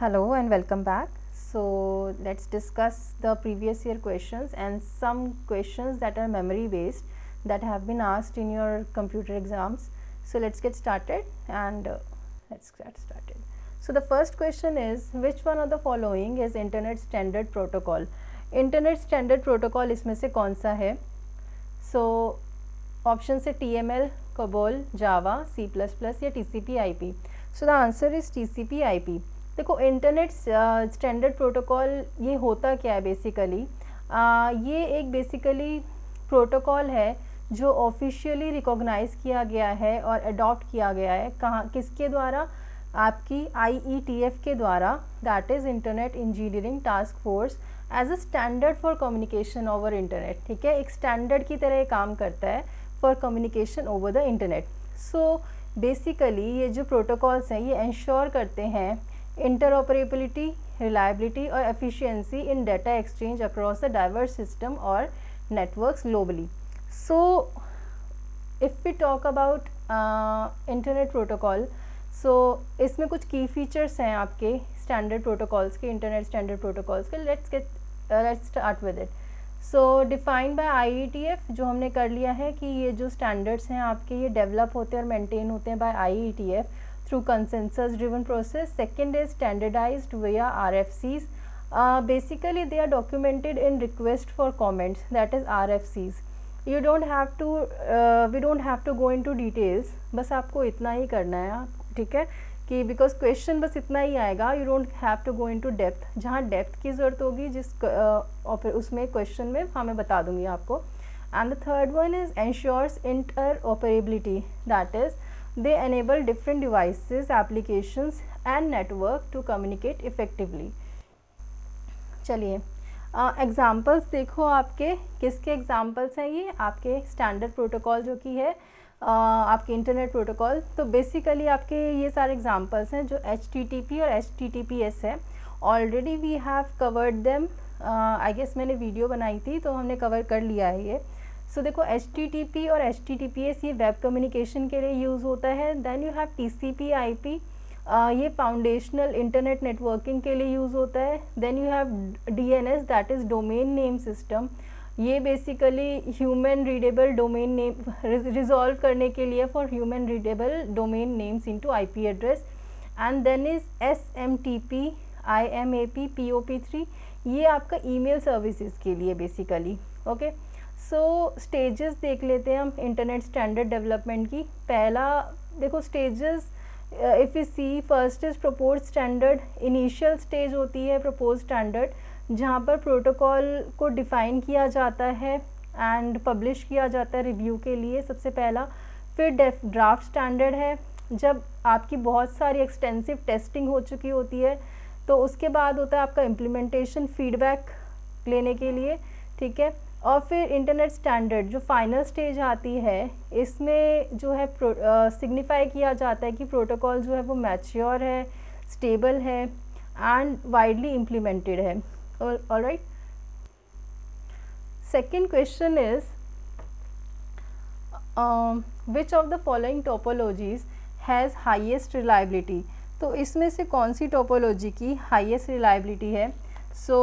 Hello and welcome back. So let's discuss the previous year questions and some questions that are memory based that have been asked in your computer exams. So let's get started and let's get started. So the first question is, which one of the following is Internet Standard Protocol? Internet Standard Protocol इसमें से कौन सा है? So option से TML, COBOL, Java, C++ या TCP/IP. So the answer is TCP/IP. देखो internet standard protocol ये होता क्या है बेसिकली, ये एक बेसिकली प्रोटोकॉल है जो ऑफिशियली रिकॉग्नाइज किया गया है और अडॉप्ट किया गया है कहाँ किसके द्वारा, आपकी IETF के द्वारा, that is internet engineering task force, as a standard for communication over internet. ठीक है, एक स्टैंडर्ड की तरह काम करता है for communication over the internet. So basically ये जो प्रोटोकॉल्स हैं ये इंश्योर करते हैं interoperability, reliability और efficiency in data exchange across the diverse system or networks globally. So if we talk about internet protocol, so इसमें कुछ key features हैं आपके standard protocols के, internet standard protocols के. let's start with it. So defined by IETF, जो हमने कर लिया है कि ये जो standards हैं आपके ये develop होते हैं और maintain होते हैं by IETF through consensus driven process. Second is standardized via RFCs. Basically they are documented in request for comments, that is RFCs. You don't have to we don't have to go into details, बस आपको इतना ही करना है. ठीक है कि because question बस इतना ही आएगा, you don't have to go into depth. जहाँ डेप्थ की ज़रूरत होगी उसमें क्वेश्चन में मैं बता दूंगी आपको. And the third one is ensures interoperability, that is they enable different devices, applications and network to communicate effectively. चलिए एग्जाम्पल्स देखो आपके किसके एग्जाम्पल्स हैं. ये आपके स्टैंडर्ड प्रोटोकॉल जो कि है आपके इंटरनेट प्रोटोकॉल. तो बेसिकली आपके ये सारे एग्जाम्पल्स हैं जो HTTP और HTTPS है. Already we have covered them, I guess मैंने वीडियो बनाई थी तो हमने कवर कर लिया है ये. सो देखो HTTP और HTTPS ये वेब कम्युनिकेशन के लिए यूज़ होता है. देन यू हैव TCP/IP, ये फाउंडेशनल इंटरनेट नेटवर्किंग के लिए यूज़ होता है. Then you have DNS, that is domain name system. ये basically human readable domain name resolve करने के लिए for human readable domain names into IP address. And then is SMTP, IMAP, POP3, ये आपका ईमेल सर्विसेज के लिए basically. Okay, सो stages देख लेते हैं हम इंटरनेट स्टैंडर्ड डेवलपमेंट की. पहला देखो stages, if you see, first is propose standard. Initial stage होती है प्रपोज स्टैंडर्ड, जहाँ पर प्रोटोकॉल को डिफ़ाइन किया जाता है एंड पब्लिश किया जाता है रिव्यू के लिए सबसे पहला. फिर ड्राफ्ट स्टैंडर्ड है, जब आपकी बहुत सारी एक्सटेंसिव टेस्टिंग हो चुकी होती है. तो उसके बाद होता है आपका इम्प्लीमेंटेशन, फीडबैक लेने के लिए. ठीक है, और फिर इंटरनेट स्टैंडर्ड जो फाइनल स्टेज आती है, इसमें जो है सिग्निफाई किया जाता है कि प्रोटोकॉल जो है वो मैच्योर है, स्टेबल है एंड वाइडली इम्प्लीमेंटेड है. Alright, second question is which of the following topologies has highest reliability. तो इसमें से कौन सी टोपोलॉजी की हाईएस्ट रिलायबिलिटी है. सो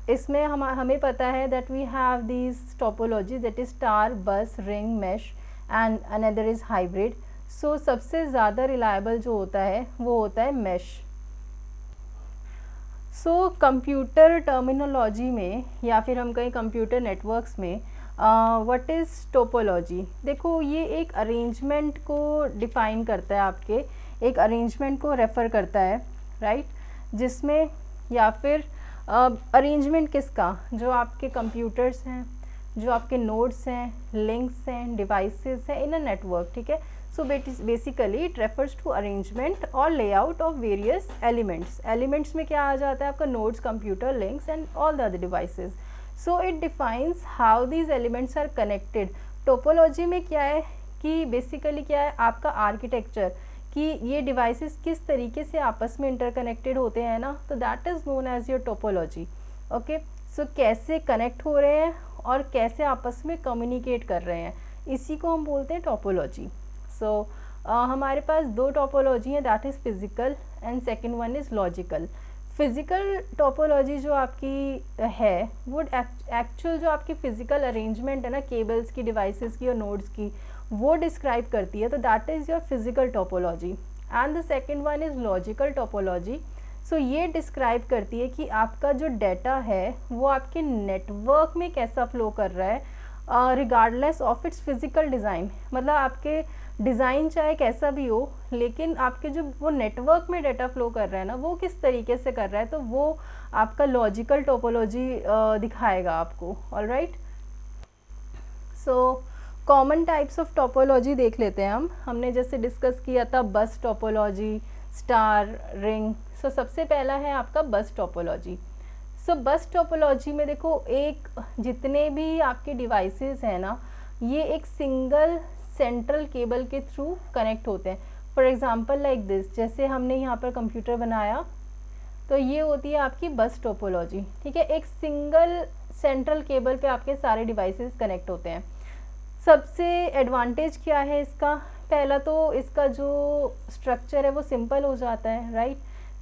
इसमें हमें पता है that we have these topology, that is star, bus, ring, mesh and another is hybrid. So सबसे ज़्यादा रिलायबल जो होता है वो होता है मैश. सो कंप्यूटर टर्मिनोलॉजी में या फिर हम कहें कंप्यूटर नेटवर्क्स में व्हाट इज़ टोपोलॉजी. देखो ये एक अरेंजमेंट को डिफ़ाइन करता है, आपके एक अरेंजमेंट को रेफ़र करता है, राइट, जिसमें या फिर अरेंजमेंट किसका, जो आपके कंप्यूटर्स हैं, जो आपके नोड्स हैं, लिंक्स हैं, डिवाइसेस हैं इन अ नेटवर्क. ठीक है, so basically it refers to arrangement और layout of various elements. Elements में क्या आ जाता है आपका nodes, computer, links and all the other devices. So it defines how these elements are connected. Topology में क्या है कि बेसिकली क्या है आपका आर्किटेक्चर, कि ये डिवाइसेस किस तरीके से आपस में इंटरकनेक्टेड होते हैं ना, तो that is known as your topology. Okay, so कैसे कनेक्ट हो रहे हैं और कैसे आपस में कम्युनिकेट कर रहे हैं, इसी को हम बोलते हैं टोपोलॉजी. सो हमारे पास दो टोपोलॉजी हैं, that is physical and second one is logical. Physical topology जो आपकी है वो एक्चुअल जो आपकी फ़िज़िकल अरेंजमेंट है ना केबल्स की, डिवाइसेस की और नोड्स की, वो डिस्क्राइब करती है, तो that is your physical topology. And the second one is logical topology. So ये डिस्क्राइब करती है कि आपका जो डाटा है वो आपके नेटवर्क में कैसा फ्लो कर रहा है regardless of its physical design. मतलब आपके डिज़ाइन चाहे कैसा भी हो, लेकिन आपके जो वो नेटवर्क में डाटा फ्लो कर रहा है ना वो किस तरीके से कर रहा है, तो वो आपका लॉजिकल टोपोलॉजी दिखाएगा आपको। Alright, so common types of topology देख लेते हैं हमने जैसे डिस्कस किया था बस टोपोलॉजी, स्टार, रिंग। सो सबसे पहला है आपका बस टोपोलॉजी। सो बस टोपोलॉजी में देखो, एक जितने भी आपके डिवाइसेस हैं ना, ये एक सिंगल सेंट्रल केबल के थ्रू कनेक्ट होते हैं। फॉर एग्जांपल लाइक दिस, जैसे हमने यहाँ पर कंप्यूटर बनाया, तो ये होती है आपकी बस टोपोलॉजी। ठीक है, एक सिंगल सेंट्रल केबल पे आपके सारे डिवाइसेस कनेक्ट होते हैं। सबसे एडवांटेज क्या है इसका? पहला तो इसका जो स्ट्रक्चर है वो सिंपल हो जाता है, right.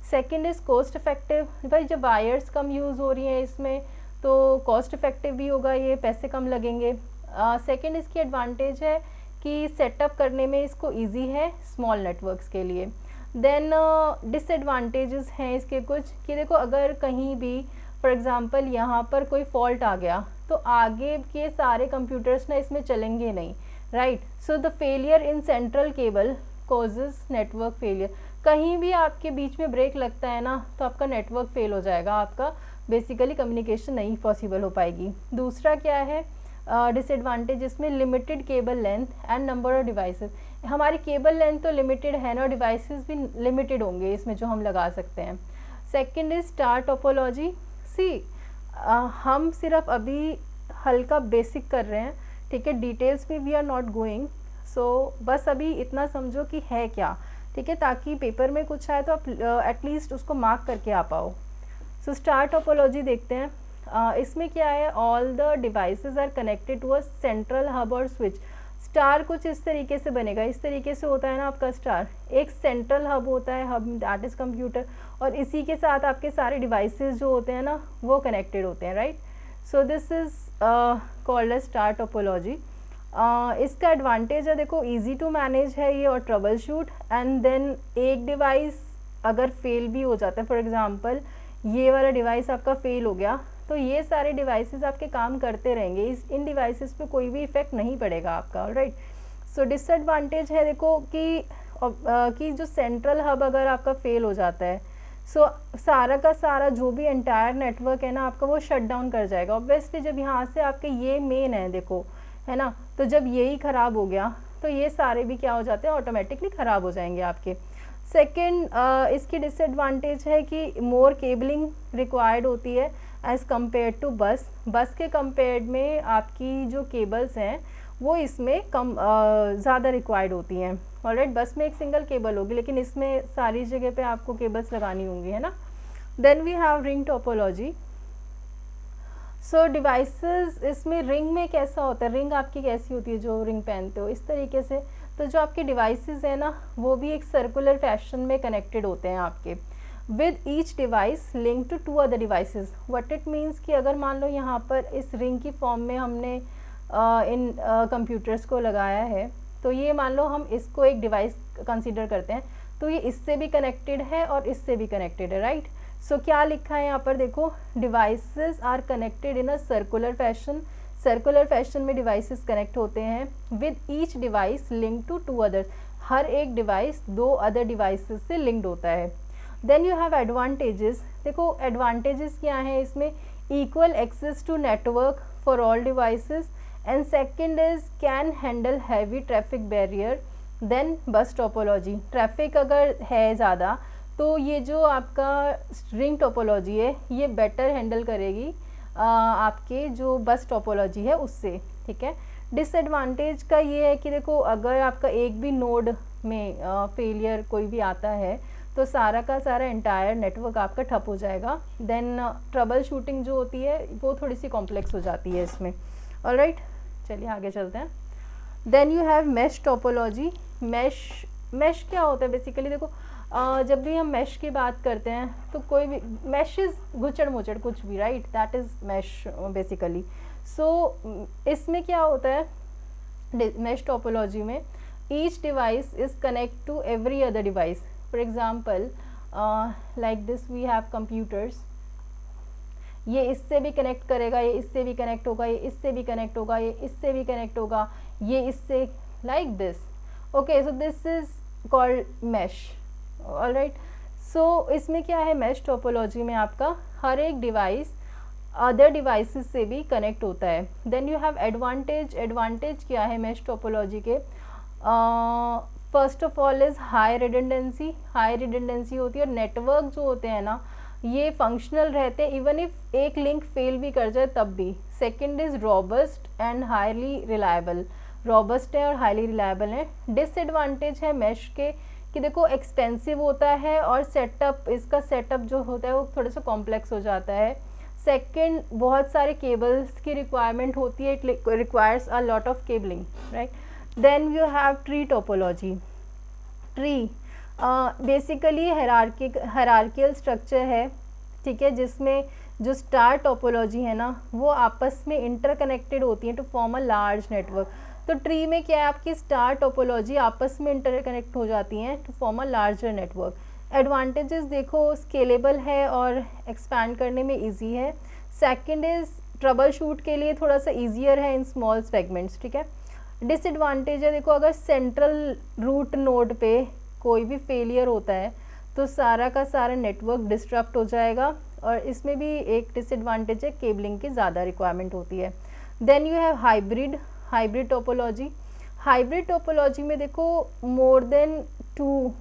Second is cost effective. भाई जब वायर्स कम यूज़ हो रही हैं इसमें तो कॉस्ट इफेक्टिव भी होगा, ये पैसे कम लगेंगे। सेकंड इसकी एडवांटेज है कि सेटअप करने में इसको इजी है स्मॉल नेटवर्क्स के लिए। देन डिसएडवांटेजेस हैं इसके कुछ, कि देखो अगर कहीं भी फॉर एग्ज़ाम्पल यहाँ पर कोई फॉल्ट आ गया तो आगे के सारे कंप्यूटर्स ना इसमें चलेंगे नहीं, right. So the failure in central cable causes network failure. कहीं भी आपके बीच में ब्रेक लगता है ना तो आपका नेटवर्क फेल हो जाएगा, आपका बेसिकली कम्युनिकेशन नहीं पॉसिबल हो पाएगी। दूसरा क्या है डिसएडवांटेज इसमें? Limited cable length and number of devices. हमारी केबल लेंथ तो लिमिटेड है ना, डिवाइसेस भी लिमिटेड होंगे इसमें जो हम लगा सकते हैं। Second is star topology. See हम सिर्फ अभी हल्का बेसिक कर रहे हैं, ठीक है, डिटेल्स में वी आर नॉट गोइंग। सो बस अभी इतना समझो कि है क्या, ठीक है, ताकि पेपर में कुछ आए तो आप एटलीस्ट उसको मार्क करके आ पाओ। सो स्टार टोपोलॉजी देखते हैं। इसमें क्या है? All the devices are connected to a central hub और स्विच। स्टार कुछ इस तरीके से बनेगा, इस तरीके से होता है ना आपका स्टार, एक सेंट्रल हब होता है, हब दैट इज़ कंप्यूटर, और इसी के साथ आपके सारे डिवाइसेस जो होते हैं ना वो कनेक्टेड होते हैं, right. So this is called a star topology. इसका एडवांटेज है देखो, इजी टू मैनेज है ये और ट्रबल शूट। एंड देन एक डिवाइस अगर फेल भी हो जाता है, फॉर एग्जांपल ये वाला डिवाइस आपका फेल हो गया, तो ये सारे डिवाइसेस आपके काम करते रहेंगे, इन डिवाइसेस पे कोई भी इफेक्ट नहीं पड़ेगा आपका, राइट। सो डिसएडवांटेज है देखो कि जो सेंट्रल हब अगर आपका फेल हो जाता है, सो सारा का सारा जो भी एंटायर नेटवर्क है ना आपका वो शट डाउन कर जाएगा। ऑब्वियसली जब यहाँ से आपके ये मेन है देखो, है ना, तो जब यही ख़राब हो गया तो ये सारे भी क्या हो जाते हैं, ऑटोमेटिकली ख़राब हो जाएंगे आपके। सेकेंड इसकी डिसएडवांटेज है कि मोर केबलिंग रिक्वायर्ड होती है एज़ कम्पेयर टू बस। बस के कंपेयर में आपकी जो केबल्स हैं वो इसमें कम ज़्यादा रिक्वायर्ड होती हैं। ऑलराइट, बस में एक सिंगल केबल होगी लेकिन इसमें सारी जगह पे आपको केबल्स लगानी होंगी, है ना। Then we have ring topology. So devices, इसमें रिंग में कैसा होता है, रिंग आपकी कैसी होती है जो रिंग पहनते हो इस तरीके से, तो जो आपके डिवाइसेस है ना वो भी एक सर्कुलर फैशन में कनेक्टेड होते हैं आपके, with each device link to two other devices. What it means कि अगर मान लो यहाँ पर इस रिंग की फॉर्म में हमने इन कंप्यूटर्स को लगाया है, तो ये मान लो हम इसको एक डिवाइस कंसीडर करते हैं, तो ये इससे भी कनेक्टेड है और इससे भी कनेक्टेड है, राइट। सो क्या लिखा है यहाँ पर देखो, devices are connected in a circular fashion. Circular fashion में डिवाइसेस कनेक्ट होते हैं, with each device link to two other. हर एक डिवाइस दो अदर डिवाइसेस से लिंक्ड होता है। Then you have advantages. देखो एडवांटेजेस क्या हैं इसमें, equal access to network for all devices, and second is can handle heavy traffic barrier. Then bus topology, traffic अगर है ज़्यादा तो ये जो आपका रिंग टोपोलॉजी है ये बेटर हैंडल करेगी आपके जो बस टोपोलॉजी है उससे, ठीक है। डिसएडवांटेज का ये है कि देखो अगर आपका एक भी नोड में फेलियर कोई भी आता है तो सारा का सारा एंटायर नेटवर्क आपका ठप हो जाएगा। देन ट्रबल शूटिंग जो होती है वो थोड़ी सी कॉम्प्लेक्स हो जाती है इसमें। ऑलराइट, चलिए आगे चलते हैं। Then you have mesh topology. Mesh क्या होता है बेसिकली, देखो जब भी हम मैश की बात करते हैं तो कोई भी मैश इज़ गुचड़ मुचड़ कुछ भी, right, that is mesh basically. So इसमें क्या होता है मैश टोपोलॉजी में, each device is connect to every other device. For example like this we have computers, ये इससे भी कनेक्ट करेगा, ये इससे भी कनेक्ट होगा, ये इससे भी कनेक्ट होगा, ये इससे भी कनेक्ट होगा, ये इससे, like this. Okay, so this is called mesh. Alright, so इसमें क्या है, मैश टोपोलॉजी में आपका हर एक डिवाइस अदर डिवाइसेस से भी कनेक्ट होता है. Then you have advantage. Advantage क्या है मैश टोपोलॉजी के? First of all is high redundancy. High redundancy होती है, और नेटवर्क जो होते हैं ना ये फंक्शनल रहते हैं इवन इफ एक लिंक फेल भी कर जाए तब भी. Second is robust and highly reliable. Robust है और हाईली रिलायबल है. डिसएडवांटेज है मैश के कि देखो एक्सपेंसिव होता है, और सेटअप, इसका सेटअप जो होता है वो थोड़ा सा कॉम्प्लेक्स हो जाता है. सेकंड, बहुत सारे केबल्स की रिक्वायरमेंट होती है, it requires a lot of cabling, right. Then you have tree topology. Tree basically hierarchical structure है, ठीक है, जिसमें जो स्टार टोपोलॉजी है ना वो आपस में इंटरकनेक्टेड होती है to form a large network. तो ट्री में क्या है, आपकी स्टार टोपोलॉजी आपस में इंटरकनेक्ट हो जाती हैं to form a larger network. Advantages देखो, स्केलेबल है और एक्सपैंड करने में इजी है. सेकंड इज़ ट्रबल शूट के लिए थोड़ा सा ईजियर है इन स्मॉल सेगमेंट्स, ठीक है. डिसएडवांटेज है, देखो अगर सेंट्रल रूट नोड पे कोई भी फेलियर होता है तो सारा का सारा नेटवर्क डिस्टरप्ट हो जाएगा, और इसमें भी एक डिसएडवांटेज है, केबलिंग की ज़्यादा रिक्वायरमेंट होती है. Then you have hybrid topology. Hybrid topology में देखो मोर देन 2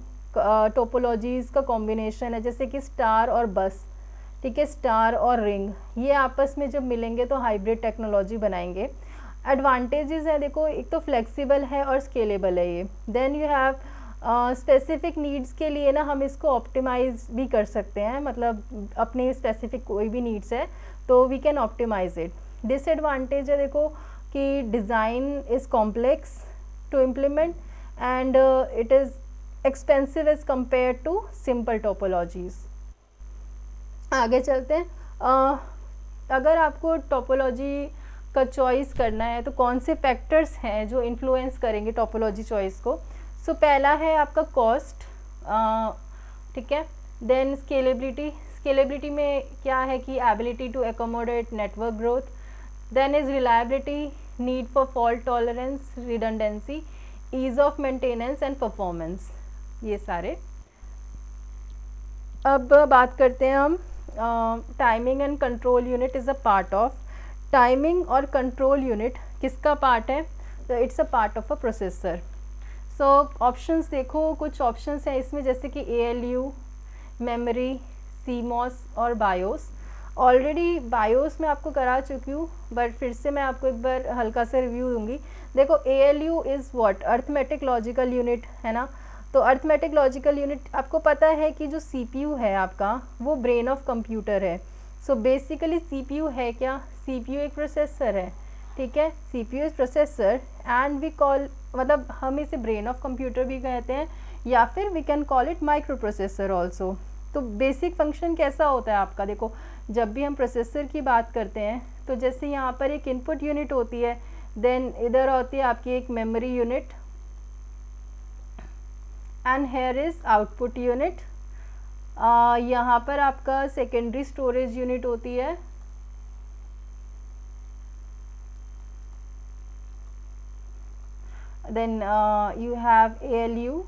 टोपोलॉजीज़ का कॉम्बिनेशन है, जैसे कि स्टार और बस, ठीक है, स्टार और रिंग, ये आपस में जब मिलेंगे तो हाइब्रिड टेक्नोलॉजी बनाएंगे. एडवांटेजेस है देखो, एक तो फ्लेक्सिबल है और स्केलेबल है ये. Then you have specific needs के लिए ना हम इसको ऑप्टिमाइज भी कर सकते हैं, मतलब अपने स्पेसिफिक कोई भी नीड्स है तो we can optimise it. Disadvantage है देखो कि design is complex to implement and it is expensive as compare to simple topologies. आगे चलते हैं. अगर आपको टोपोलॉजी का चॉइस करना है तो कौन से फैक्टर्स हैं जो इन्फ्लुएंस करेंगे टोपोलॉजी चॉइस को? सो पहला है आपका कॉस्ट, ठीक है. Then scalability. स्केलेबिलिटी में क्या है कि ability to accommodate network growth. Then is reliability, need for fault tolerance, redundancy, ease of maintenance and performance, ये सारे. अब बात करते हैं हम timing and control unit is a part of. Timing और कंट्रोल यूनिट किसका पार्ट है? तो it's a part of a processor. So options देखो, कुछ ऑप्शंस हैं इसमें जैसे कि ALU, मेमोरी, सीमॉस और बायोस. ऑलरेडी बायोस में आपको करा चुकी हूँ, बट फिर से मैं आपको एक बार हल्का सा रिव्यू दूंगी. देखो ALU is what, arithmetic logical unit है ना. तो अर्थमेटिक लॉजिकल यूनिट आपको पता है कि जो CPU है आपका वो ब्रेन ऑफ कंप्यूटर है. सो बेसिकली CPU है क्या? CPU एक प्रोसेसर है, ठीक है. CPU is processor and we call, मतलब हम इसे ब्रेन ऑफ कंप्यूटर भी कहते हैं, या फिर we can call it microprocessor also. तो बेसिक फंक्शन कैसा होता है आपका? देखो जब भी हम प्रोसेसर की बात करते हैं तो जैसे यहाँ पर एक इनपुट यूनिट होती है, देन इधर होती है आपकी एक memory unit, and here is output unit. यहाँ पर आपका सेकेंडरी स्टोरेज यूनिट होती है. Then you have ALU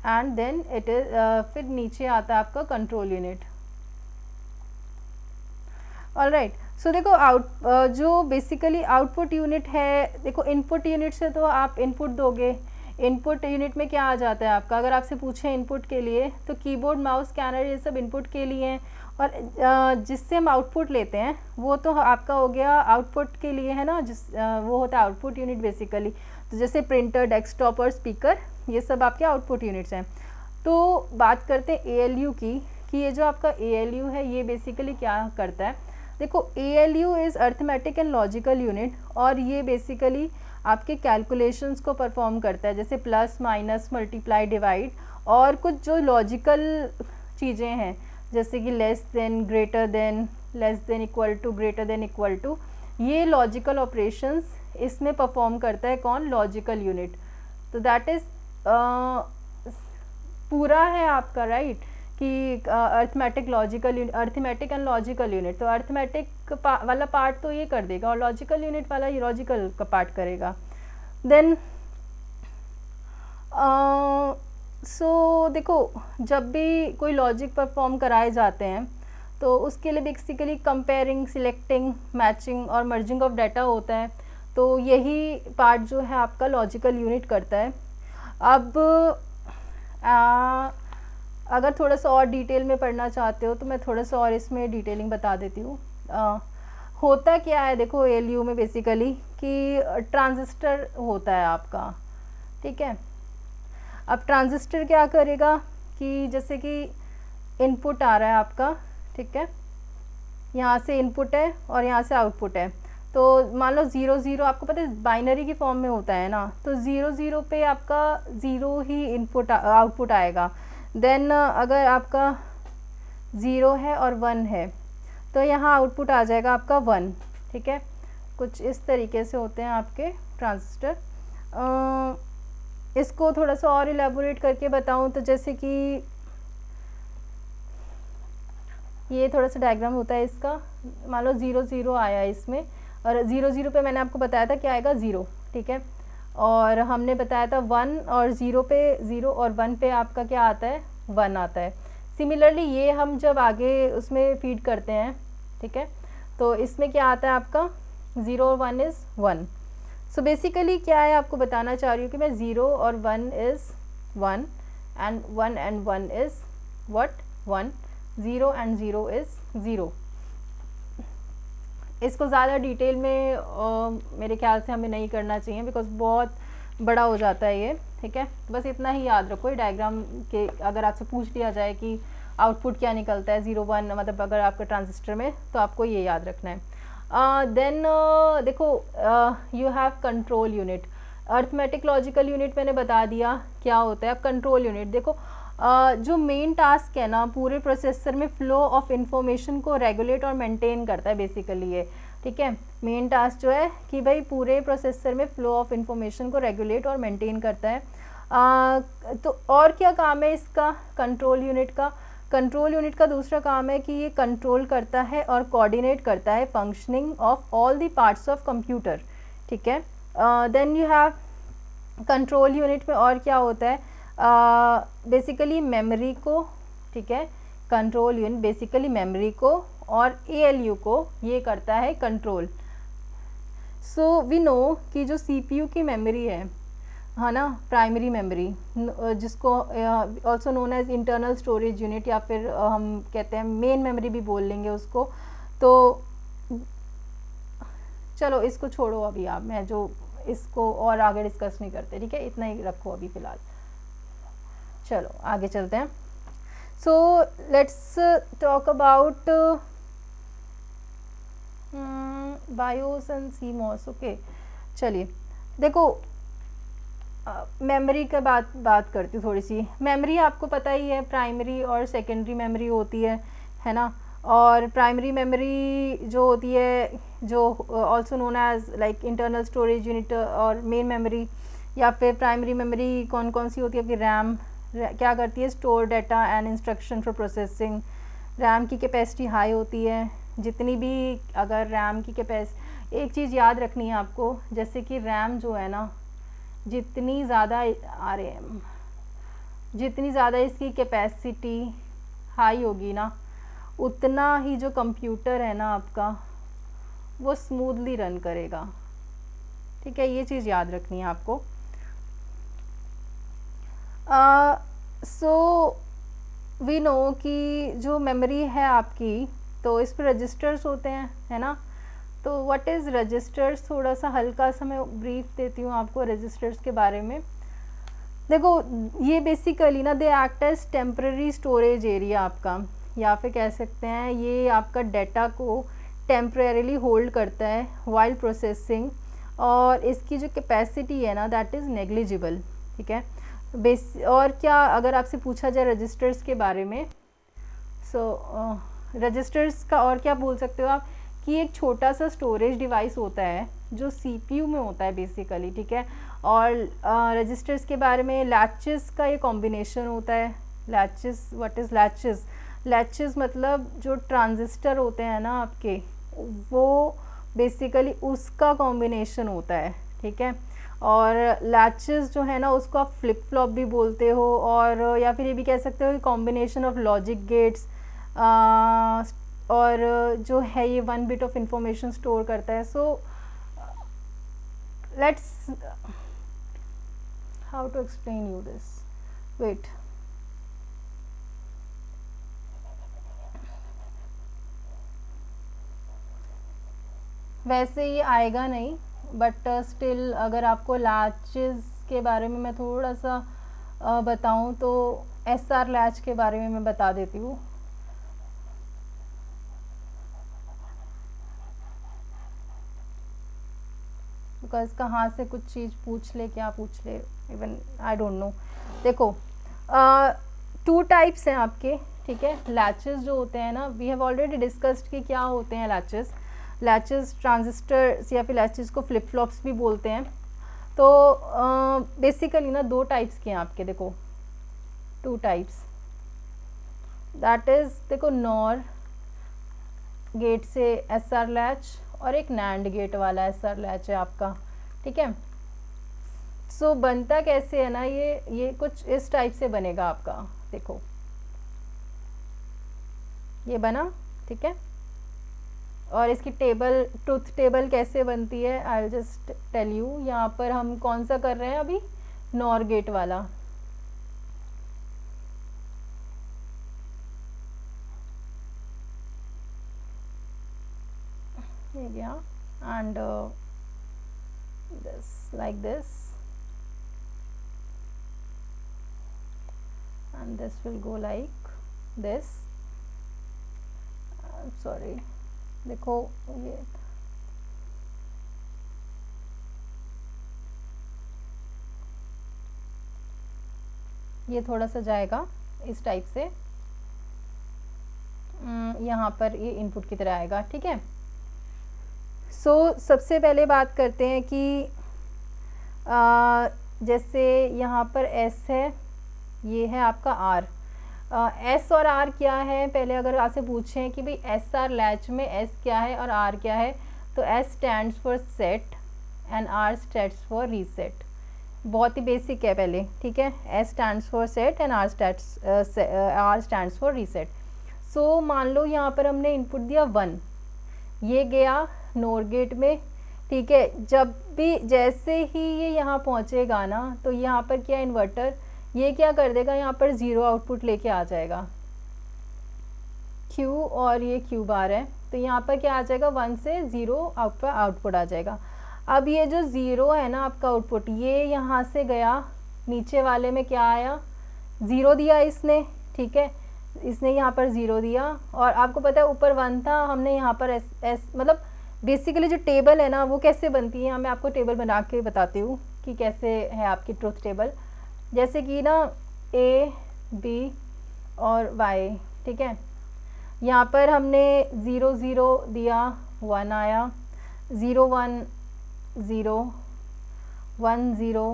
and then it is, फिर नीचे आता है आपका कंट्रोल यूनिट. ऑलराइट, सो देखो जो बेसिकली आउटपुट यूनिट है, देखो इनपुट यूनिट से तो आप इनपुट दोगे. इनपुट यूनिट में क्या आ जाता है आपका? अगर आपसे पूछे इनपुट के लिए तो कीबोर्ड, माउस, स्कैनर, ये सब इनपुट के लिए हैं, और जिससे हम आउटपुट लेते हैं वो तो आपका हो गया आउटपुट के लिए है ना, वो होता है आउटपुट यूनिट बेसिकली. तो जैसे प्रिंटर, डेस्कटॉप और स्पीकर, ये सब आपके आउटपुट यूनिट्स हैं. तो बात करते हैं ALU की, कि ये जो आपका ALU है ये बेसिकली क्या करता है. देखो ALU is arithmetic and logical unit, और ये बेसिकली आपके कैलकुलेशंस को परफॉर्म करता है, जैसे प्लस, माइनस, मल्टीप्लाई, डिवाइड, और कुछ जो लॉजिकल चीज़ें हैं जैसे कि less than, greater than, less than equal to, greater than equal to, ये लॉजिकल ऑपरेशंस इसमें परफॉर्म करता है कौन? Logical unit. तो दैट इज़ पूरा है आपका राइट कि arithmetic logical, arithmetic and logical unit. तो अर्थमेटिक वाला पार्ट तो ये कर देगा और लॉजिकल यूनिट वाला ये लॉजिकल का पार्ट करेगा। देन सो देखो, जब भी कोई लॉजिक परफॉर्म कराए जाते हैं तो उसके लिए बेसिकली कंपेयरिंग, सिलेक्टिंग, मैचिंग और मर्जिंग ऑफ डाटा होता है। तो यही पार्ट जो है आपका लॉजिकल यूनिट करता है। अब अगर थोड़ा सा और डिटेल में पढ़ना चाहते हो तो मैं थोड़ा सा और इसमें डिटेलिंग बता देती हूँ। होता क्या है देखो ALU में बेसिकली कि ट्रांजिस्टर होता है आपका, ठीक है। अब ट्रांजिस्टर क्या करेगा कि जैसे कि इनपुट आ रहा है आपका, ठीक है, यहाँ से इनपुट है और यहाँ से आउटपुट है। तो मान लो 0 0, आपको पता है बाइनरी की फॉर्म में होता है ना, तो 0 0 पे आपका 0 ही इनपुट आउटपुट आएगा। देन अगर आपका 0 है और 1 है तो यहाँ आउटपुट आ जाएगा आपका 1, ठीक है। कुछ इस तरीके से होते हैं आपके ट्रांजिस्टर। इसको थोड़ा सा और इलेबोरेट करके बताऊँ तो जैसे कि ये थोड़ा सा डायग्राम होता है इसका। मान लो 0 0 आया इसमें और 0 0 पे मैंने आपको बताया था क्या आएगा? 0, ठीक है। और हमने बताया था 1 और 0 पे, 0 और 1 पे आपका क्या आता है? 1 आता है। सिमिलरली ये हम जब आगे उसमें फीड करते हैं, ठीक है, तो इसमें क्या आता है आपका? 0 और 1 इज़ 1। सो बेसिकली क्या है आपको बताना चाह रही हूँ कि मैं 0 और 1 is 1 and 1 and 1 is what? 1। 0 and 0 is 0। इसको ज़्यादा डिटेल में मेरे ख्याल से हमें नहीं करना चाहिए बिकॉज बहुत बड़ा हो जाता है ये, ठीक है। बस इतना ही याद रखो, ये डायग्राम के अगर आपसे पूछ लिया जाए कि आउटपुट क्या निकलता है 0 1, मतलब अगर आपका ट्रांजिस्टर में, तो आपको ये याद रखना है। देन देखो you have control unit. Arithmetic logical unit मैंने बता दिया क्या होता है। अब कंट्रोल यूनिट देखो, जो मेन टास्क है ना पूरे प्रोसेसर में, फ्लो ऑफ इंफॉर्मेशन को रेगुलेट और मेंटेन करता है बेसिकली ये, ठीक है। मेन टास्क जो है कि भाई पूरे प्रोसेसर में फ्लो ऑफ इंफॉर्मेशन को रेगुलेट और मेंटेन करता है। तो और क्या काम है इसका? कंट्रोल यूनिट का, कंट्रोल यूनिट का दूसरा काम है कि ये कंट्रोल करता है और कोऑर्डिनेट करता है functioning of all the parts of computer, ठीक है। Then you have control unit में और क्या होता है? बेसिकली मेमोरी को, ठीक है, कंट्रोल यूनिट बेसिकली मेमोरी को और ALU को ये करता है कंट्रोल। सो वी नो कि जो CPU की मेमोरी है ना, प्राइमरी मेमोरी, जिसको also known as internal storage unit, या फिर हम कहते हैं मेन मेमोरी भी बोल लेंगे उसको। तो चलो इसको छोड़ो अभी आप, मैं जो इसको और आगे डिस्कस नहीं करते, ठीक है, इतना ही रखो अभी फ़िलहाल। चलो आगे चलते हैं। So let's talk about BIOS and CMOS. Okay, चलिए देखो मेमोरी के बात करती हूँ थोड़ी सी। मेमोरी आपको पता ही है प्राइमरी और सेकेंडरी मेमोरी होती है ना। और प्राइमरी मेमोरी जो होती है, जो also known as like internal storage unit और मेन मेमोरी, या फिर प्राइमरी मेमोरी कौन कौन सी होती है आपकी? रैम क्या करती है? Store data and instruction for processing. RAM की कैपेसिटी हाई होती है। जितनी भी अगर रैम की कैपेसिटी, एक चीज़ याद रखनी है आपको, जैसे कि रैम जो है ना, जितनी ज़्यादा जितनी ज़्यादा इसकी कैपेसिटी हाई होगी ना, उतना ही जो कंप्यूटर है ना आपका वो स्मूथली रन करेगा, ठीक है। ये चीज़ याद रखनी है आपको। सो वी नो कि जो मेमोरी है आपकी, तो इस पर रजिस्टर्स होते हैं, है ना। तो व्हाट इज़ रजिस्टर्स? थोड़ा सा हल्का सा मैं ब्रीफ देती हूँ आपको रजिस्टर्स के बारे में। देखो ये बेसिकली ना they act as temporary storage area आपका, या फिर कह सकते हैं ये आपका डाटा को टेम्परेरीली होल्ड करता है वाइल प्रोसेसिंग, और इसकी जो कैपेसिटी है ना दैट इज़ नेग्लिजिबल, ठीक है। और क्या अगर आपसे पूछा जाए रजिस्टर्स के बारे में, रजिस्टर्स का और क्या बोल सकते हो आप कि एक छोटा सा स्टोरेज डिवाइस होता है जो सीपीयू में होता है बेसिकली, ठीक है। और रजिस्टर्स के बारे में लैचेस का ये कॉम्बिनेशन होता है। Latches, what is latches? Latches मतलब जो ट्रांजिस्टर होते हैं ना आपके, वो बेसिकली उसका कॉम्बिनेशन होता है, ठीक है। और लैचेस जो है ना उसको आप फ्लिप फ्लॉप भी बोलते हो, और या फिर ये भी कह सकते हो कि कॉम्बिनेशन ऑफ लॉजिक गेट्स, और जो है ये 1 बिट ऑफ इंफॉर्मेशन स्टोर करता है। So let's how to explain you this, wait, वैसे ये आएगा नहीं, बट स्टिल अगर आपको लैचेस के बारे में मैं थोड़ा सा बताऊं तो एसआर लैच के बारे में मैं बता देती हूँ। बिकॉज कहाँ से कुछ चीज़ पूछ ले, क्या पूछ ले, इवन आई डोंट नो। देखो 2 टाइप्स हैं आपके, ठीक है। लैचेस जो होते हैं ना, वी हैव ऑलरेडी डिस्कस्ड कि क्या होते हैं लैचेस। लैचेस ट्रांजिस्टर्स या फिर लैचेस को फ्लिप फ्लॉप्स भी बोलते हैं। तो बेसिकली ना 2 टाइप्स के हैं आपके, देखो 2 टाइप्स, दैट इज़ देखो नॉर गेट से एसआर लैच और एक नैंड गेट वाला एसआर लैच है आपका, ठीक है। सो बनता कैसे है ना, ये कुछ इस टाइप से बनेगा आपका, देखो ये बना, ठीक है। और इसकी टेबल, ट्रुथ टेबल कैसे बनती है, I will just tell you. यहाँ पर हम कौन सा कर रहे हैं अभी, नॉर गेट वाला, ये गया, and this like this, and this will go like this. I'm sorry, देखो ये थोड़ा सा जाएगा इस टाइप से, यहाँ पर ये इनपुट की तरह आएगा, ठीक है। सो सबसे पहले बात करते हैं कि जैसे यहाँ पर S है, ये है आपका R। S और R क्या है, पहले अगर आपसे पूछें कि भाई SR लैच में S क्या है और R क्या है, तो S stands for set and R stands for reset. बहुत ही बेसिक है पहले, ठीक है। S stands for set and R stands for reset. So मान लो यहाँ पर हमने इनपुट दिया 1, ये गया नोर गेट में, ठीक है। जब भी जैसे ही ये यहाँ पहुँचेगा ना, तो यहाँ पर क्या इन्वर्टर ये क्या कर देगा, यहाँ पर 0 आउटपुट लेके आ जाएगा, Q और ये Q बार है, तो यहाँ पर क्या आ जाएगा, 1 से 0 आउटपुट आ जाएगा। अब ये जो 0 है ना आपका आउटपुट, ये यहाँ से गया, नीचे वाले में क्या आया, 0 दिया इसने, ठीक है। इसने यहाँ पर 0 दिया, और आपको पता है ऊपर 1 था, हमने यहाँ पर S मतलब बेसिकली जो टेबल है ना वो कैसे बनती है, मैं आपको टेबल बना के बताती हूँ कि कैसे है आपकी ट्रुथ टेबल। जैसे कि ना A, B और Y, ठीक है। यहाँ पर हमने 0 0 दिया, 1 आया, 0 1 0 1 0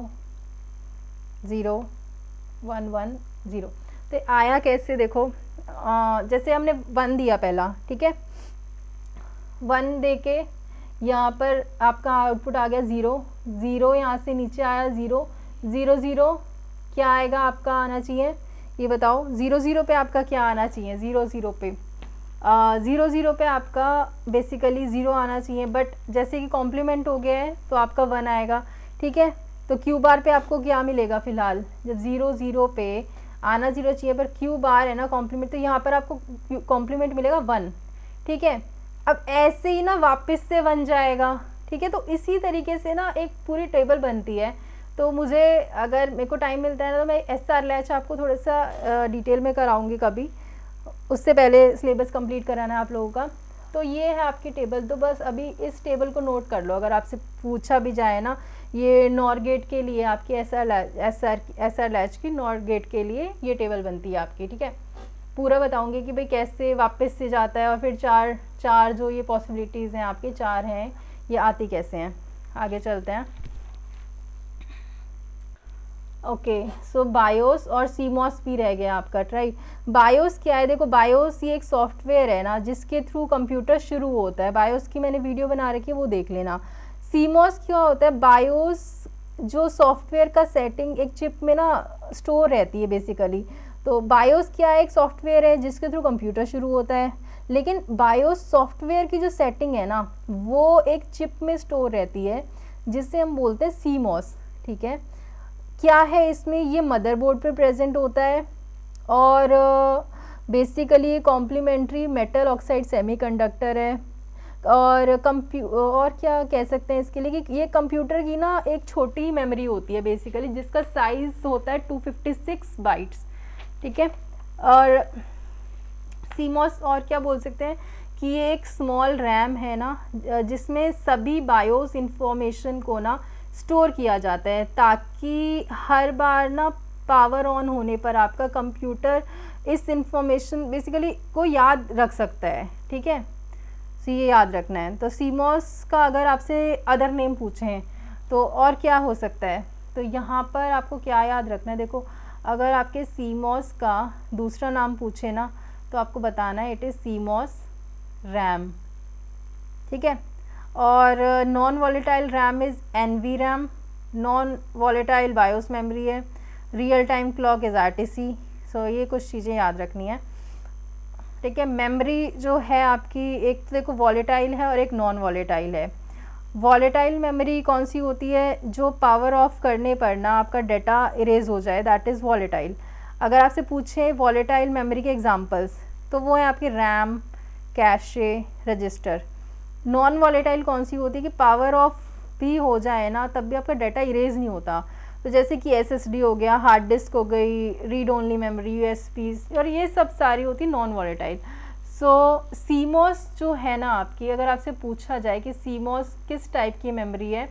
0 1 1 0। तो आया कैसे, देखो जैसे हमने 1 दिया पहला, ठीक है। 1 दे के यहाँ पर आपका आउटपुट आ गया 0 0, यहाँ से नीचे आया 0 0 0, क्या आएगा आपका आना चाहिए, ये बताओ। 0 0 पे आपका क्या आना चाहिए, 0 0 पे 0 0 पे आपका बेसिकली 0 आना चाहिए, बट जैसे कि कॉम्प्लीमेंट हो गया है तो आपका 1 आएगा, ठीक है। तो Q बार पे आपको क्या मिलेगा, फिलहाल जब 0 0 पे आना 0 चाहिए, पर Q बार है ना कॉम्प्लीमेंट, तो यहाँ पर आपको कॉम्प्लीमेंट मिलेगा 1, ठीक है। अब ऐसे ही ना वापस से 1 जाएगा, ठीक है। तो इसी तरीके से ना एक पूरी टेबल बनती है। तो मुझे अगर मेरे को टाइम मिलता है ना, तो मैं SR लैच आपको थोड़ा सा डिटेल में कराऊंगी कभी, उससे पहले सिलेबस कंप्लीट कराना है आप लोगों का। तो ये है आपकी टेबल। तो बस अभी इस टेबल को नोट कर लो, अगर आपसे पूछा भी जाए ना ये नॉर गेट के लिए आपकी एसआर लैच की नॉर गेट के लिए ये टेबल बनती है आपकी, ठीक है। पूरा बताऊंगी कि भाई कैसे वापस से जाता है और फिर चार जो ये पॉसिबिलिटीज़ हैं आपके चार हैं ये आती कैसे हैं। आगे चलते हैं। ओके, सो बायोस और सीमॉस भी रह गया आपका, राइट। बायोस क्या है, देखो बायोस ये एक सॉफ्टवेयर है ना जिसके थ्रू कंप्यूटर शुरू होता है। बायोस की मैंने वीडियो बना रखी है, वो देख लेना। सीमॉस क्या होता है, बायोस जो सॉफ्टवेयर का सेटिंग एक चिप में ना स्टोर रहती है बेसिकली। तो बायोस क्या है, एक सॉफ्टवेयर है जिसके थ्रू कंप्यूटर शुरू होता है, लेकिन बायोस सॉफ्टवेयर की जो सेटिंग है ना वो एक चिप में स्टोर रहती है जिसे हम बोलते हैं सीमॉस, ठीक है। क्या है इसमें, ये मदरबोर्ड पे प्रेजेंट होता है और बेसिकली ये कॉम्प्लीमेंट्री मेटल ऑक्साइड सेमीकंडक्टर है। और क्या कह सकते हैं इसके लिए कि ये कंप्यूटर की ना एक छोटी मेमोरी होती है बेसिकली, जिसका साइज़ होता है 256 बाइट्स, ठीक है। और सीमॉस और क्या बोल सकते हैं कि ये एक स्मॉल रैम है ना जिसमें सभी बायोस इंफॉर्मेशन को ना स्टोर किया जाता है, ताकि हर बार ना पावर ऑन होने पर आपका कंप्यूटर इस इंफॉर्मेशन बेसिकली को याद रख सकता है, ठीक है। तो ये याद रखना है। तो सीमॉस का अगर आपसे अदर नेम पूछें तो और क्या हो सकता है, तो यहाँ पर आपको क्या याद रखना है, देखो अगर आपके सीमॉस का दूसरा नाम पूछे ना तो आपको बताना है इट इज़ सीमॉस रैम, ठीक है। और non volatile RAM is NV RAM, non volatile BIOS memory है, real time clock is RTC. So ये कुछ चीज़ें याद रखनी है, ठीक है। मेमोरी जो है आपकी एक तो देखो वॉलेटाइल है और एक नॉन वॉलेटाइल है। वॉलेटाइल मेमोरी कौन सी होती है, जो पावर ऑफ करने पर ना आपका डाटा इरेज हो जाए, दैट इज़ वॉलेटाइल। अगर आपसे पूछें वॉलेटाइल मेमोरी के एग्जांपल्स तो वो है आपकी RAM, cache, register. Non volatile कौन सी होती है कि पावर ऑफ भी हो जाए ना तब भी आपका डाटा इरेज नहीं होता, तो जैसे कि एसएसडी हो गया, हार्ड डिस्क हो गई, रीड ओनली मेमोरी, यूएसबीज, और ये सब सारी होती नॉन वॉलेटाइल। सो सीमॉस जो है ना आपकी, अगर आपसे पूछा जाए कि सीमॉस किस टाइप की मेमोरी है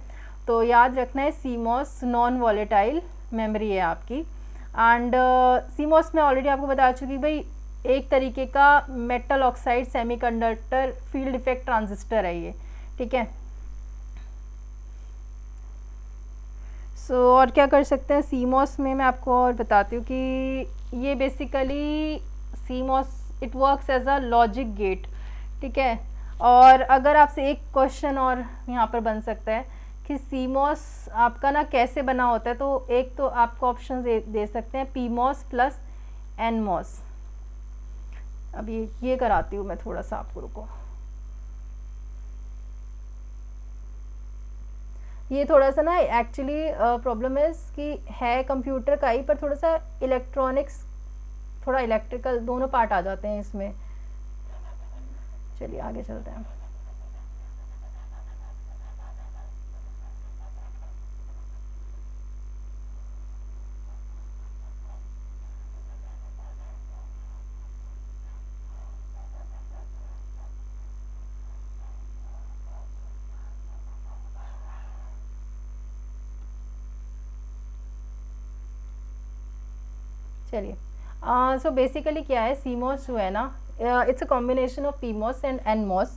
तो याद रखना है सीमॉस नॉन वॉलेटाइल मेमोरी है आपकी। एंड सीमॉस में ऑलरेडी आपको बता चुकी भाई एक तरीके का metal oxide semiconductor field effect transistor है ये, ठीक है। सो और क्या कर सकते हैं सीमॉस में, मैं आपको और बताती हूँ कि ये basically CMOS it works as a logic gate, ठीक है। और अगर आपसे एक क्वेश्चन और यहाँ पर बन सकता है कि सीमॉस आपका ना कैसे बना होता है, तो एक तो आपको ऑप्शन दे सकते हैं पीमॉस प्लस एनमॉस। अब ये कराती हूँ मैं थोड़ा सा आपको, रुको। ये थोड़ा सा ना एक्चुअली प्रॉब्लम है कि है कंप्यूटर का ही, पर थोड़ा सा इलेक्ट्रॉनिक्स थोड़ा इलेक्ट्रिकल दोनों पार्ट आ जाते हैं इसमें। चलिए आगे चलते हैं। चलिए सो बेसिकली क्या है, सीमॉस जो है ना it's a combination of PMOS and NMOS.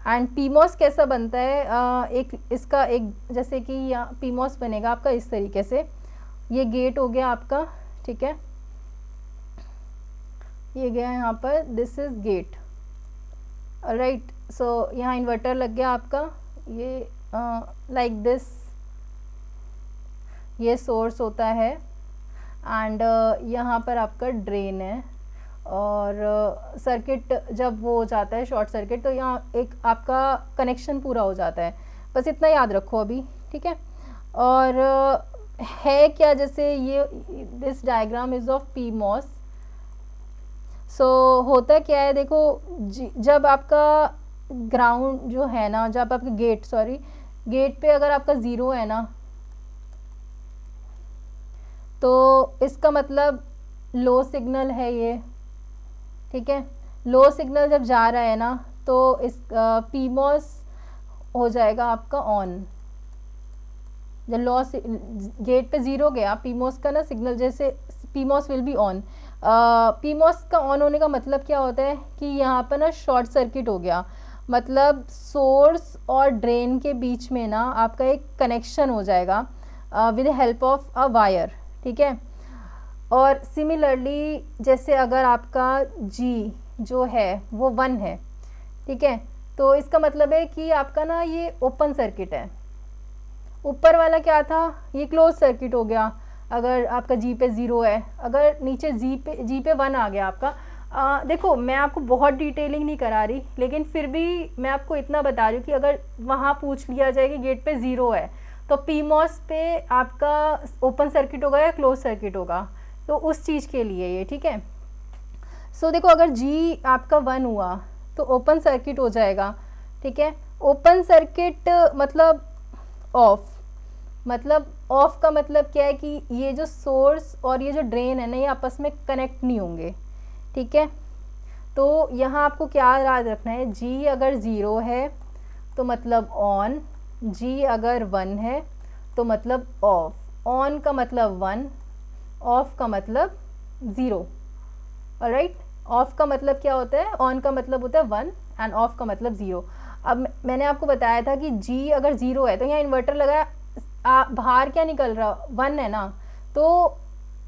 And PMOS कैसा बनता है, एक इसका एक जैसे कि यहाँ पीमॉस बनेगा आपका इस तरीके से, ये गेट हो गया आपका, ठीक है, ये गया यहाँ पर, दिस इज गेट, राइट। सो यहाँ इन्वर्टर लग गया आपका, ये लाइक दिस, ये सोर्स होता है एंड यहाँ पर आपका ड्रेन है। और सर्किट जब वो हो जाता है शॉर्ट सर्किट तो यहाँ एक आपका कनेक्शन पूरा हो जाता है, बस इतना याद रखो अभी, ठीक है। और है क्या, जैसे ये this diagram is of PMOS. So होता क्या है, देखो जब आपका ग्राउंड जो है ना, जब आपका गेट पे अगर आपका ज़ीरो है ना तो इसका मतलब लो सिग्नल है ये, ठीक है। लो सिग्नल जब जा रहा है ना तो इस पीमॉस हो जाएगा आपका ऑन, जब लॉस गेट पे 0 गया, पीमॉस का ना सिग्नल, जैसे PMOS will be on. PMOS का ऑन होने का मतलब क्या होता है कि यहाँ पर ना शॉर्ट सर्किट हो गया, मतलब सोर्स और ड्रेन के बीच में ना आपका एक कनेक्शन हो जाएगा with help of a wire, ठीक है। और सिमिलरली जैसे अगर आपका जी जो है वो 1 है, ठीक है, तो इसका मतलब है कि आपका ना ये ओपन सर्किट है। ऊपर वाला क्या था, ये क्लोज सर्किट हो गया अगर आपका जी पे 0 है। अगर नीचे जी पे 1 आ गया आपका, देखो मैं आपको बहुत डिटेलिंग नहीं करा रही, लेकिन फिर भी मैं आपको इतना बता रही हूँ कि अगर वहाँ पूछ लिया जाए कि गेट पे 0 है तो पीमॉस पे आपका ओपन सर्किट होगा या क्लोज सर्किट होगा, तो उस चीज़ के लिए ये, ठीक है। सो देखो अगर जी आपका 1 हुआ तो ओपन सर्किट हो जाएगा, ठीक है। ओपन सर्किट मतलब ऑफ, मतलब ऑफ का मतलब क्या है कि ये जो सोर्स और ये जो ड्रेन है ना, ये आपस में कनेक्ट नहीं होंगे, ठीक है। तो यहाँ आपको क्या याद रखना है, जी अगर 0 है तो मतलब ऑन, जी अगर 1 है तो मतलब ऑफ। ऑन का मतलब 1, ऑफ का मतलब 0, ऑलराइट। ऑफ का मतलब क्या होता है, ऑन का मतलब होता है 1 एंड ऑफ का मतलब 0। अब मैंने आपको बताया था कि जी अगर 0 है तो यहाँ इन्वर्टर लगाया, बाहर क्या निकल रहा, 1 है ना, तो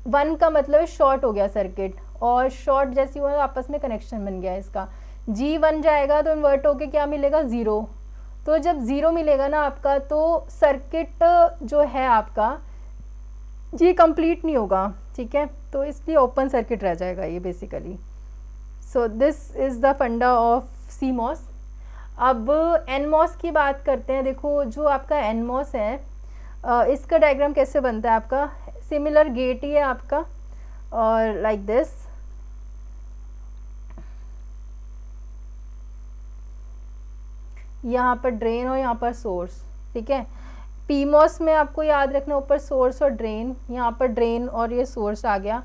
1 का मतलब शॉर्ट हो गया सर्किट, और शॉर्ट जैसी हुआ आपस में कनेक्शन बन गया इसका। जी 1 जाएगा तो इन्वर्ट होके क्या मिलेगा, 0। तो जब 0 मिलेगा ना आपका, तो सर्किट जो है आपका ये कंप्लीट नहीं होगा, ठीक है, तो इसलिए ओपन सर्किट रह जाएगा ये basically. So this is the फंडा ऑफ सीमॉस। अब एनमॉस की बात करते हैं। देखो जो आपका एनमॉस है, इसका डायग्राम कैसे बनता है आपका, सिमिलर गेट ही है आपका, और लाइक दिस, यहाँ पर ड्रेन और यहाँ पर सोर्स, ठीक है। पीमॉस में आपको याद रखना ऊपर सोर्स और ड्रेन, यहाँ पर ड्रेन और ये सोर्स आ गया।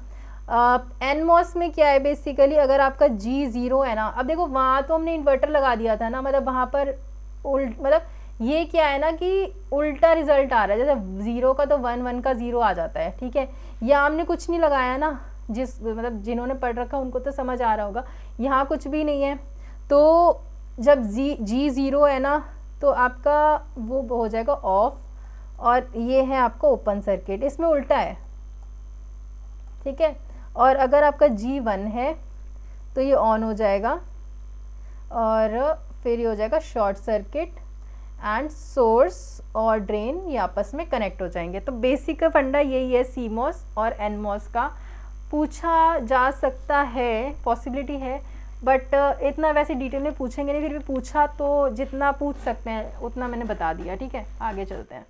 एनमॉस में क्या है बेसिकली, अगर आपका जी 0 है ना, अब देखो वहाँ तो हमने इन्वर्टर लगा दिया था ना, मतलब वहाँ पर मतलब ये क्या है ना कि उल्टा रिजल्ट आ रहा है, जैसे 0 का तो 1, 1 का 0 आ जाता है, ठीक है। यहाँ हमने कुछ नहीं लगाया ना, मतलब जिन्होंने पढ़ रखा उनको तो समझ आ रहा होगा, यहाँ कुछ भी नहीं है। तो जब जी 0 है ना तो आपका वो हो जाएगा ऑफ, और ये है आपका ओपन सर्किट, इसमें उल्टा है, ठीक है। और अगर आपका जी 1 है तो ये ऑन हो जाएगा, और फिर ये हो जाएगा शॉर्ट सर्किट, एंड सोर्स और ड्रेन ये आपस में कनेक्ट हो जाएंगे। तो बेसिक फंडा यही है सीमॉस और एनमॉस का। पूछा जा सकता है, पॉसिबिलिटी है, बट इतना वैसे डिटेल में पूछेंगे नहीं, फिर भी पूछा तो जितना पूछ सकते हैं उतना मैंने बता दिया, ठीक है। आगे चलते हैं।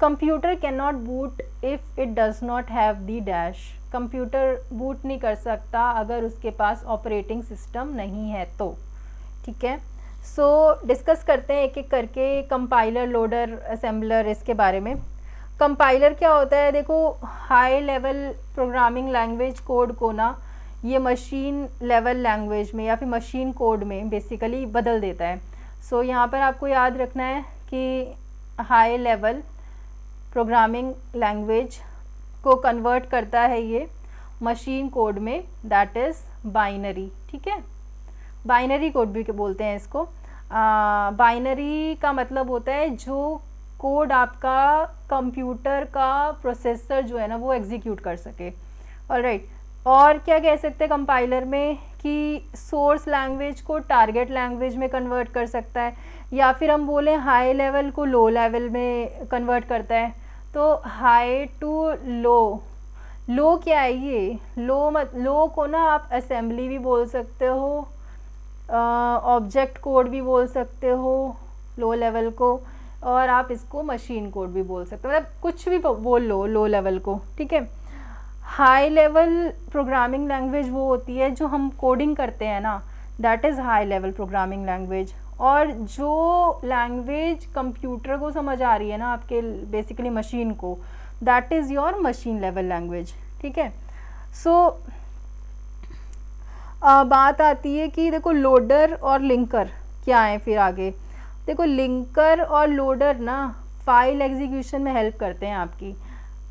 Computer can not boot if it does not have the dash. Computer boot नहीं कर सकता अगर उसके पास ऑपरेटिंग सिस्टम नहीं है तो, ठीक है। सो डिस्कस करते हैं एक एक करके, कंपाइलर, लोडर, असेंबलर, इसके बारे में। कंपाइलर क्या होता है, देखो high level programming language code को ना ये मशीन लेवल लैंग्वेज में या फिर मशीन कोड में बेसिकली बदल देता है। सो यहाँ पर आपको याद रखना है कि हाई लेवल प्रोग्रामिंग लैंग्वेज को कन्वर्ट करता है ये मशीन कोड में, दैट इज़ बाइनरी, ठीक है। बाइनरी कोड भी बोलते हैं इसको। बाइनरी का मतलब होता है जो कोड आपका कंप्यूटर का प्रोसेसर जो है ना वो एग्जीक्यूट कर सके, ऑलराइट। और क्या कह सकते हैं कंपाइलर में कि सोर्स लैंग्वेज को टारगेट लैंग्वेज में कन्वर्ट कर सकता है, या फिर हम बोलें हाई लेवल को लो लेवल में कन्वर्ट करता है। तो हाई टू लो, लो क्या है ये, लो को ना आप असेंबली भी बोल सकते हो, ऑब्जेक्ट कोड भी बोल सकते हो लो लेवल को, और आप इसको मशीन कोड भी बोल सकते हो, मतलब कुछ भी बोल लो लो लेवल को, ठीक है। हाई लेवल प्रोग्रामिंग लैंग्वेज वो होती है जो हम कोडिंग करते हैं ना, that is high level programming language. और जो लैंग्वेज कंप्यूटर को समझ आ रही है ना आपके बेसिकली मशीन को, that is your machine level language, ठीक है। सो बात आती है कि देखो लोडर और लिंकर क्या है फिर आगे। देखो लिंकर और लोडर ना फाइल एग्जीक्यूशन में हेल्प करते हैं आपकी।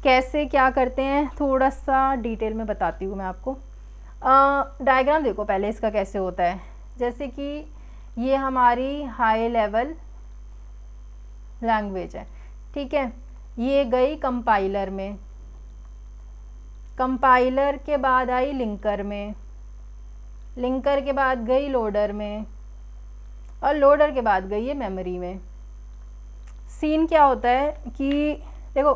कैसे क्या करते हैं थोड़ा सा डिटेल में बताती हूँ मैं आपको। डायग्राम देखो पहले इसका कैसे होता है। जैसे कि ये हमारी हाई लेवल लैंग्वेज है, ठीक है, ये गई कंपाइलर में, कंपाइलर के बाद आई लिंकर में, लिंकर के बाद गई लोडर में, और लोडर के बाद गई है मेमोरी में। सीन क्या होता है कि देखो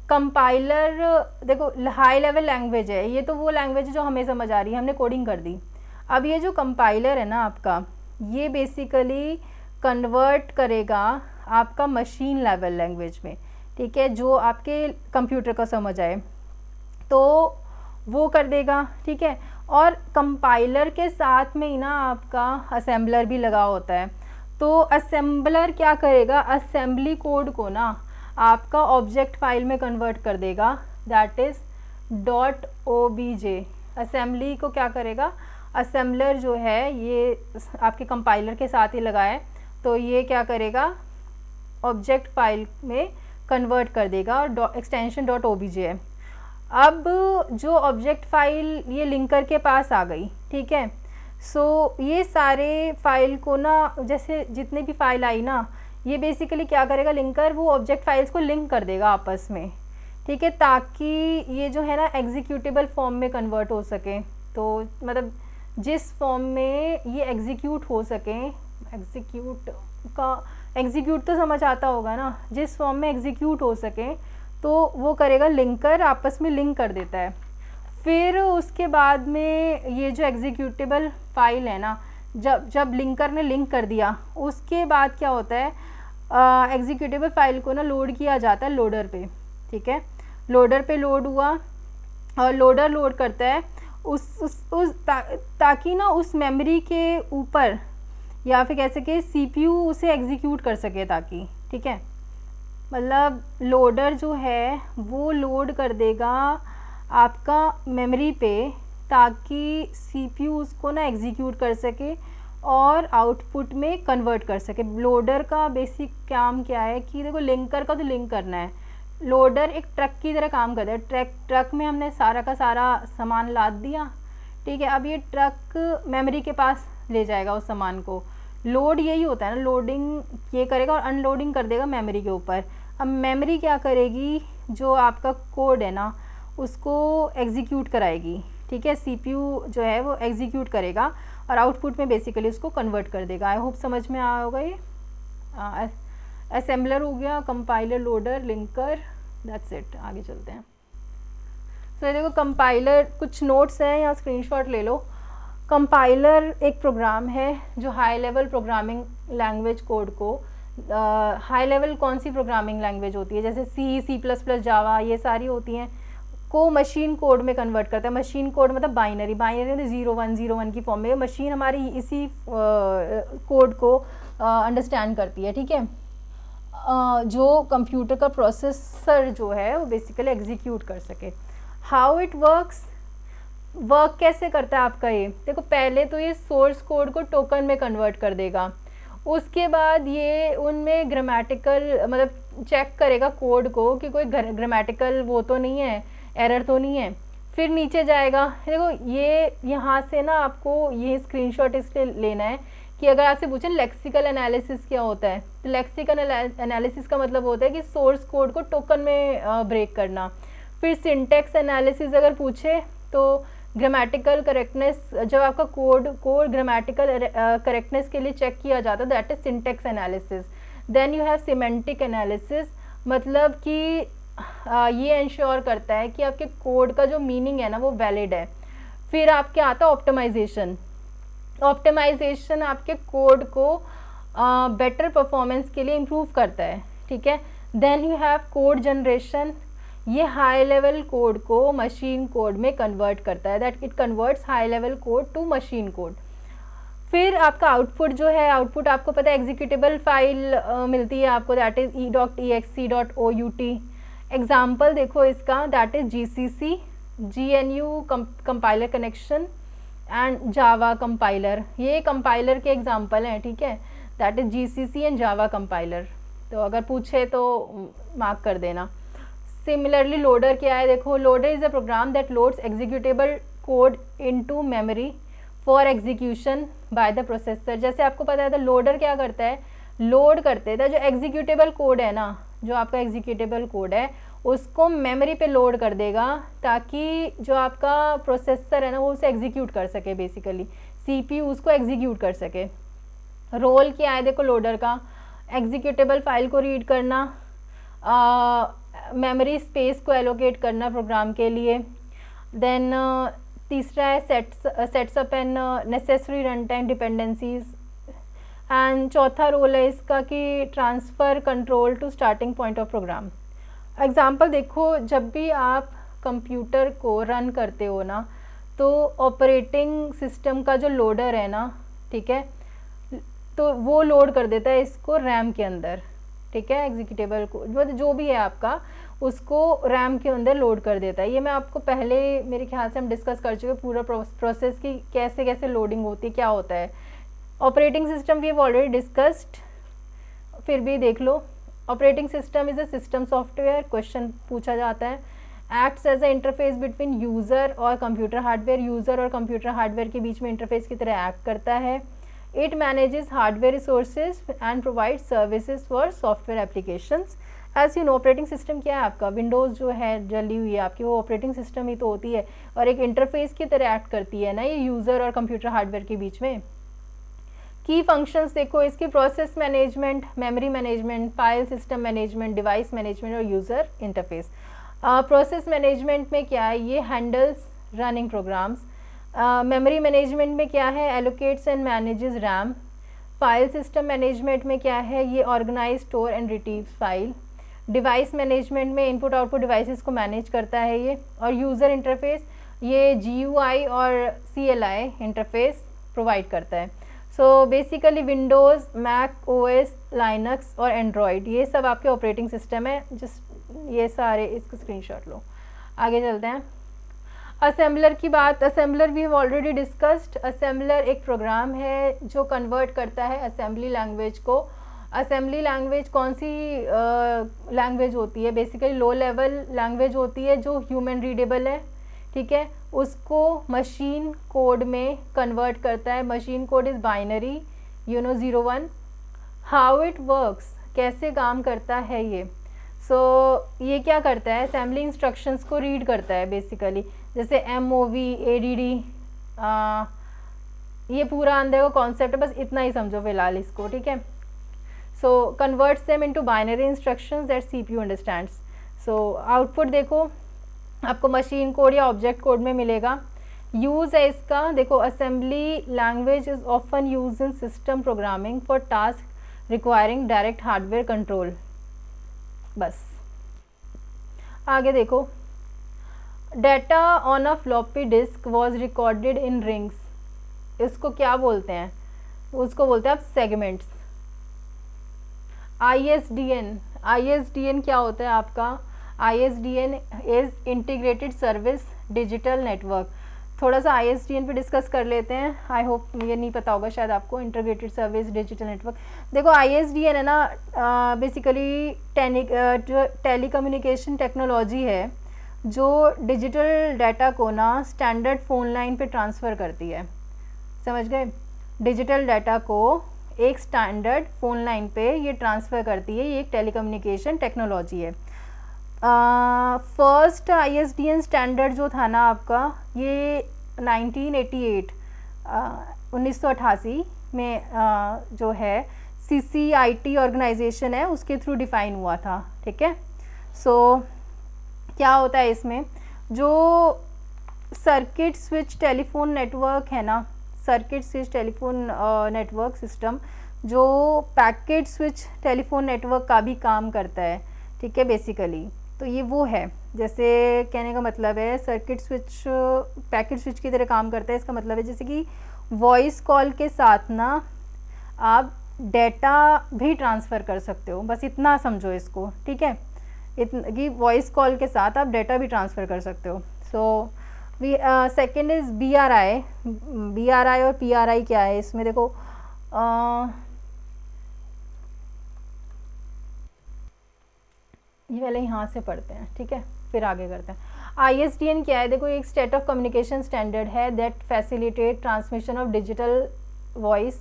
कंपाइलर, देखो हाई लेवल लैंग्वेज है, ये तो वो लैंग्वेज है जो हमें समझ आ रही है, हमने कोडिंग कर दी। अब ये जो कंपाइलर है ना आपका, ये बेसिकली कन्वर्ट करेगा आपका मशीन लेवल लैंग्वेज में, ठीक है, जो आपके कंप्यूटर को समझ आए तो वो कर देगा, ठीक है। और कंपाइलर के साथ में ही ना आपका असेंबलर भी लगा होता है। तो असेंबलर क्या करेगा, असेंबली कोड को ना आपका ऑब्जेक्ट फाइल में कन्वर्ट कर देगा, दैट इज़ .obj। असेंबली को क्या करेगा, असेंबलर जो है ये आपके कंपाइलर के साथ ही लगा है, तो ये क्या करेगा ऑब्जेक्ट फाइल में कन्वर्ट कर देगा, और एक्सटेंशन .obj है। अब जो ऑब्जेक्ट फाइल ये लिंकर के पास आ गई, ठीक है। सो ये सारे फाइल को ना, जैसे जितने भी फाइल आई ना, ये बेसिकली क्या करेगा लिंकर, वो ऑब्जेक्ट फाइल्स को लिंक कर देगा आपस में, ठीक है, ताकि ये जो है ना एग्जीक्यूटेबल फॉर्म में कन्वर्ट हो सके। तो मतलब जिस फॉर्म में ये एग्जीक्यूट हो सके, एग्जीक्यूट तो समझ आता होगा ना, जिस फॉर्म में एग्जीक्यूट हो सके तो वो करेगा लिंकर, आपस में लिंक कर देता है। फिर उसके बाद में ये जो एग्जीक्यूटेबल फाइल है ना, जब लिंकर ने लिंक कर दिया, उसके बाद क्या होता है, एग्जीक्यूटेबल फाइल को ना लोड किया जाता है लोडर पे, ठीक है। लोडर पे लोड हुआ और लोडर लोड करता है ताकि ना उस मेमोरी के ऊपर, या फिर कह सके सीपीयू उसे एग्जीक्यूट कर सके ताकि, ठीक है। मतलब लोडर जो है वो लोड कर देगा आपका मेमोरी पे ताकि सीपीयू उसको ना एग्जीक्यूट कर सके और आउटपुट में कन्वर्ट कर सके। लोडर का बेसिक काम क्या है कि देखो लिंकर का तो लिंक करना है, लोडर एक ट्रक की तरह काम करता है। ट्रक में हमने सारा का सारा सामान लाद दिया, ठीक है। अब ये ट्रक मेमोरी के पास ले जाएगा उस सामान को। लोड यही होता है ना, लोडिंग ये करेगा और अनलोडिंग कर देगा मेमोरी के ऊपर। अब मेमोरी क्या करेगी, जो आपका कोड है ना उसको एग्जीक्यूट कराएगी, ठीक है। सीपीयू जो है वो एग्जीक्यूट करेगा और आउटपुट में बेसिकली उसको कन्वर्ट कर देगा। आई होप समझ में आया होगा ये। असेंबलर हो गया, compiler, loader, linker, that's it. आगे चलते हैं। तो ये देखो कंपाइलर, कुछ नोट्स हैं या स्क्रीनशॉट ले लो। कंपाइलर एक प्रोग्राम है जो high level programming language code को, हाई लेवल कौन सी प्रोग्रामिंग लैंग्वेज होती है, जैसे C++, जावा, ये सारी होती हैं, को मशीन कोड में कन्वर्ट करता है। मशीन कोड मतलब बाइनरी मतलब 0101 की फॉर्म में। मशीन हमारी इसी कोड को अंडरस्टैंड करती है, ठीक है। जो कंप्यूटर का प्रोसेसर जो है वो बेसिकली एग्जीक्यूट कर सके। हाउ इट वर्क कैसे करता है आपका ये, देखो पहले तो ये सोर्स कोड को टोकन में कन्वर्ट कर देगा, उसके बाद ये उनमें ग्रामेटिकल मतलब चेक करेगा कोड को कि कोई ग्रामेटिकल वो तो नहीं है, एरर तो नहीं है। फिर नीचे जाएगा, देखो ये यहाँ से ना आपको ये स्क्रीनशॉट इसलिए लेना है कि अगर आपसे पूछें लेक्सिकल एनालिसिस क्या होता है, तो लेक्सिकल एनालिसिस का मतलब होता है कि सोर्स कोड को टोकन में ब्रेक करना। फिर सिंटेक्स एनालिसिस अगर पूछे तो ग्रामेटिकल करेक्टनेस, जब आपका कोड ग्रामेटिकल करेक्टनेस के लिए चेक किया जाता है, that is syntax analysis. Then you have semantic analysis, मतलब कि ये इंश्योर करता है कि आपके कोड का जो मीनिंग है ना वो वैलिड है। फिर आपके आता है ऑप्टिमाइजेशन। ऑप्टिमाइजेशन आपके कोड को बेटर परफॉर्मेंस के लिए इम्प्रूव करता है, ठीक है। Then you have code generation, ये हाई लेवल कोड को मशीन कोड में कन्वर्ट करता है, that it converts high level code to machine code. फिर आपका आउटपुट जो है, आउटपुट आपको पता है एग्जीक्यूटेबल फाइल मिलती है आपको, दैट इज e.exe.out। एग्जाम्पल देखो इसका, that is GCC, GNU compiler connection and Java compiler, ये कंपाइलर के एग्जाम्पल हैं, ठीक है। That is GCC and Java compiler. तो अगर पूछे तो मार्क कर देना। सिमिलरली लोडर क्या है, देखो loader is a program that loads executable code into memory for execution by the processor. जैसे आपको पता है तो लोडर क्या करता है, लोड करते थे जो एग्जीक्यूटेबल कोड है ना, जो आपका एग्जीक्यूटेबल कोड है उसको मेमोरी पे लोड कर देगा ताकि जो आपका प्रोसेसर है ना वो उसे एग्जीक्यूट कर सके, बेसिकली CPU उसको एग्जीक्यूट कर सके। रोल क्या है देखो लोडर का, एग्जीक्यूटेबल फाइल को रीड करना, मेमोरी स्पेस को एलोकेट करना प्रोग्राम के लिए। देन तीसरा है sets up and necessary run time dependencies. And चौथा रोल है इसका कि transfer control to starting point of program. Example देखो, जब भी आप कंप्यूटर को रन करते हो ना तो ऑपरेटिंग सिस्टम का जो लोडर है ना, ठीक है, तो वो लोड कर देता है इसको रैम के अंदर, ठीक है, एग्जीक्यूटेबल को जो भी है आपका उसको रैम के अंदर लोड कर देता है। ये मैं आपको पहले मेरे ख्याल से हम डिस्कस कर चुके पूरा प्रोसेस की कैसे कैसे लोडिंग होती है, क्या होता है। Operating system we have already discussed, फिर भी देख लो। Operating system is a system software, question पूछा जाता है। Acts as a interface between user और कंप्यूटर हार्डवेयर, यूज़र और कंप्यूटर हार्डवेयर के बीच में इंटरफेस की तरह एक्ट करता है। It manages hardware resources and provide services for software applications. As you know operating system क्या है आपका, विंडोज़ जो है जली हुई है आपकी, वो ऑपरेटिंग सिस्टम ही तो होती है और एक इंटरफेस की तरह एक्ट करती है ना ये यूज़र और कंप्यूटर हार्डवेयर के बीच में। की फंक्शंस देखो इसकी, process management, memory management, file system management, device management और यूज़र इंटरफेस। प्रोसेस मैनेजमेंट में क्या है, ये handles running programs. Memory management में क्या है, allocates and manages RAM. File system management में क्या है, ये organise, store and retrieve file. Device management में इनपुट आउटपुट डिवाइसेस को मैनेज करता है ये। और यूज़र इंटरफेस ये GUI और CLI इंटरफेस प्रोवाइड करता है। So basically Windows, Mac OS, Linux और एंड्रॉयड ये सब आपके ऑपरेटिंग सिस्टम है। जस्ट ये सारे, इसको स्क्रीनशॉट लो। आगे चलते हैं। असेंबलर की बात, assembler we have already discussed. Assembler एक प्रोग्राम है जो कन्वर्ट करता है असेंबली लैंग्वेज को। असेंबली लैंग्वेज कौन सी लैंग्वेज होती है, बेसिकली लो लेवल लैंग्वेज होती है जो ह्यूमन रीडेबल है, ठीक है, उसको मशीन कोड में कन्वर्ट करता है। Machine code is binary, 0-1। How it works, कैसे काम करता है ये। ये क्या करता है, असेंबली इंस्ट्रक्शंस को रीड करता है बेसिकली, जैसे MOV, ADD, ये पूरा अंदर का कॉन्सेप्ट है, बस इतना ही समझो फिलहाल इसको, ठीक है। Converts them into binary instructions that CPU understands. Output देखो आपको मशीन कोड या ऑब्जेक्ट कोड में मिलेगा। यूज़ है इसका, देखो assembly language is often use in system programming for task requiring direct hardware control. बस आगे देखो, data on a floppy disk was recorded in rings. इसको क्या बोलते हैं, उसको बोलते हैं आप सेगमेंट्स। ISDN क्या होता है आपका, ISDN is integrated service digital network. थोड़ा सा ISDN पे डिस्कस कर लेते हैं। आई होप ये नहीं पता होगा शायद आपको, इंटीग्रेटेड सर्विस डिजिटल नेटवर्क। देखो ISDN है ना, बेसिकली जो टेलीकम्युनिकेशन टेक्नोलॉजी है जो डिजिटल डाटा को ना स्टैंडर्ड फ़ोन लाइन पे ट्रांसफ़र करती है, समझ गए। डिजिटल डाटा को एक स्टैंडर्ड फ़ोन लाइन पे ये ट्रांसफ़र करती है, ये एक टेलीकम्युनिकेशन टेक्नोलॉजी है। फर्स्ट ISDN स्टैंडर्ड जो था ना आपका, ये 1988 में जो है CCIT ऑर्गेनाइजेशन है उसके थ्रू डिफ़ाइन हुआ था, ठीक है। क्या होता है इसमें, जो सर्किट स्विच टेलीफोन नेटवर्क है ना, circuit switch telephone network system जो पैकेट स्विच टेलीफोन नेटवर्क का भी काम करता है, ठीक है बेसिकली। तो ये वो है, जैसे कहने का मतलब है सर्किट स्विच पैकेट स्विच की तरह काम करता है। इसका मतलब है जैसे कि वॉइस कॉल के साथ ना आप डेटा भी ट्रांसफ़र कर सकते हो, बस इतना समझो इसको, ठीक है, कि वॉइस कॉल के साथ आप डेटा भी ट्रांसफ़र कर सकते हो। सेकेंड इज़ BRI और PRI क्या है इसमें देखो, ये पहले यहाँ से पढ़ते हैं, ठीक है, फिर आगे करते हैं। ISDN क्या है? देखो, एक स्टेट ऑफ कम्युनिकेशन स्टैंडर्ड है that facilitate transmission of digital voice,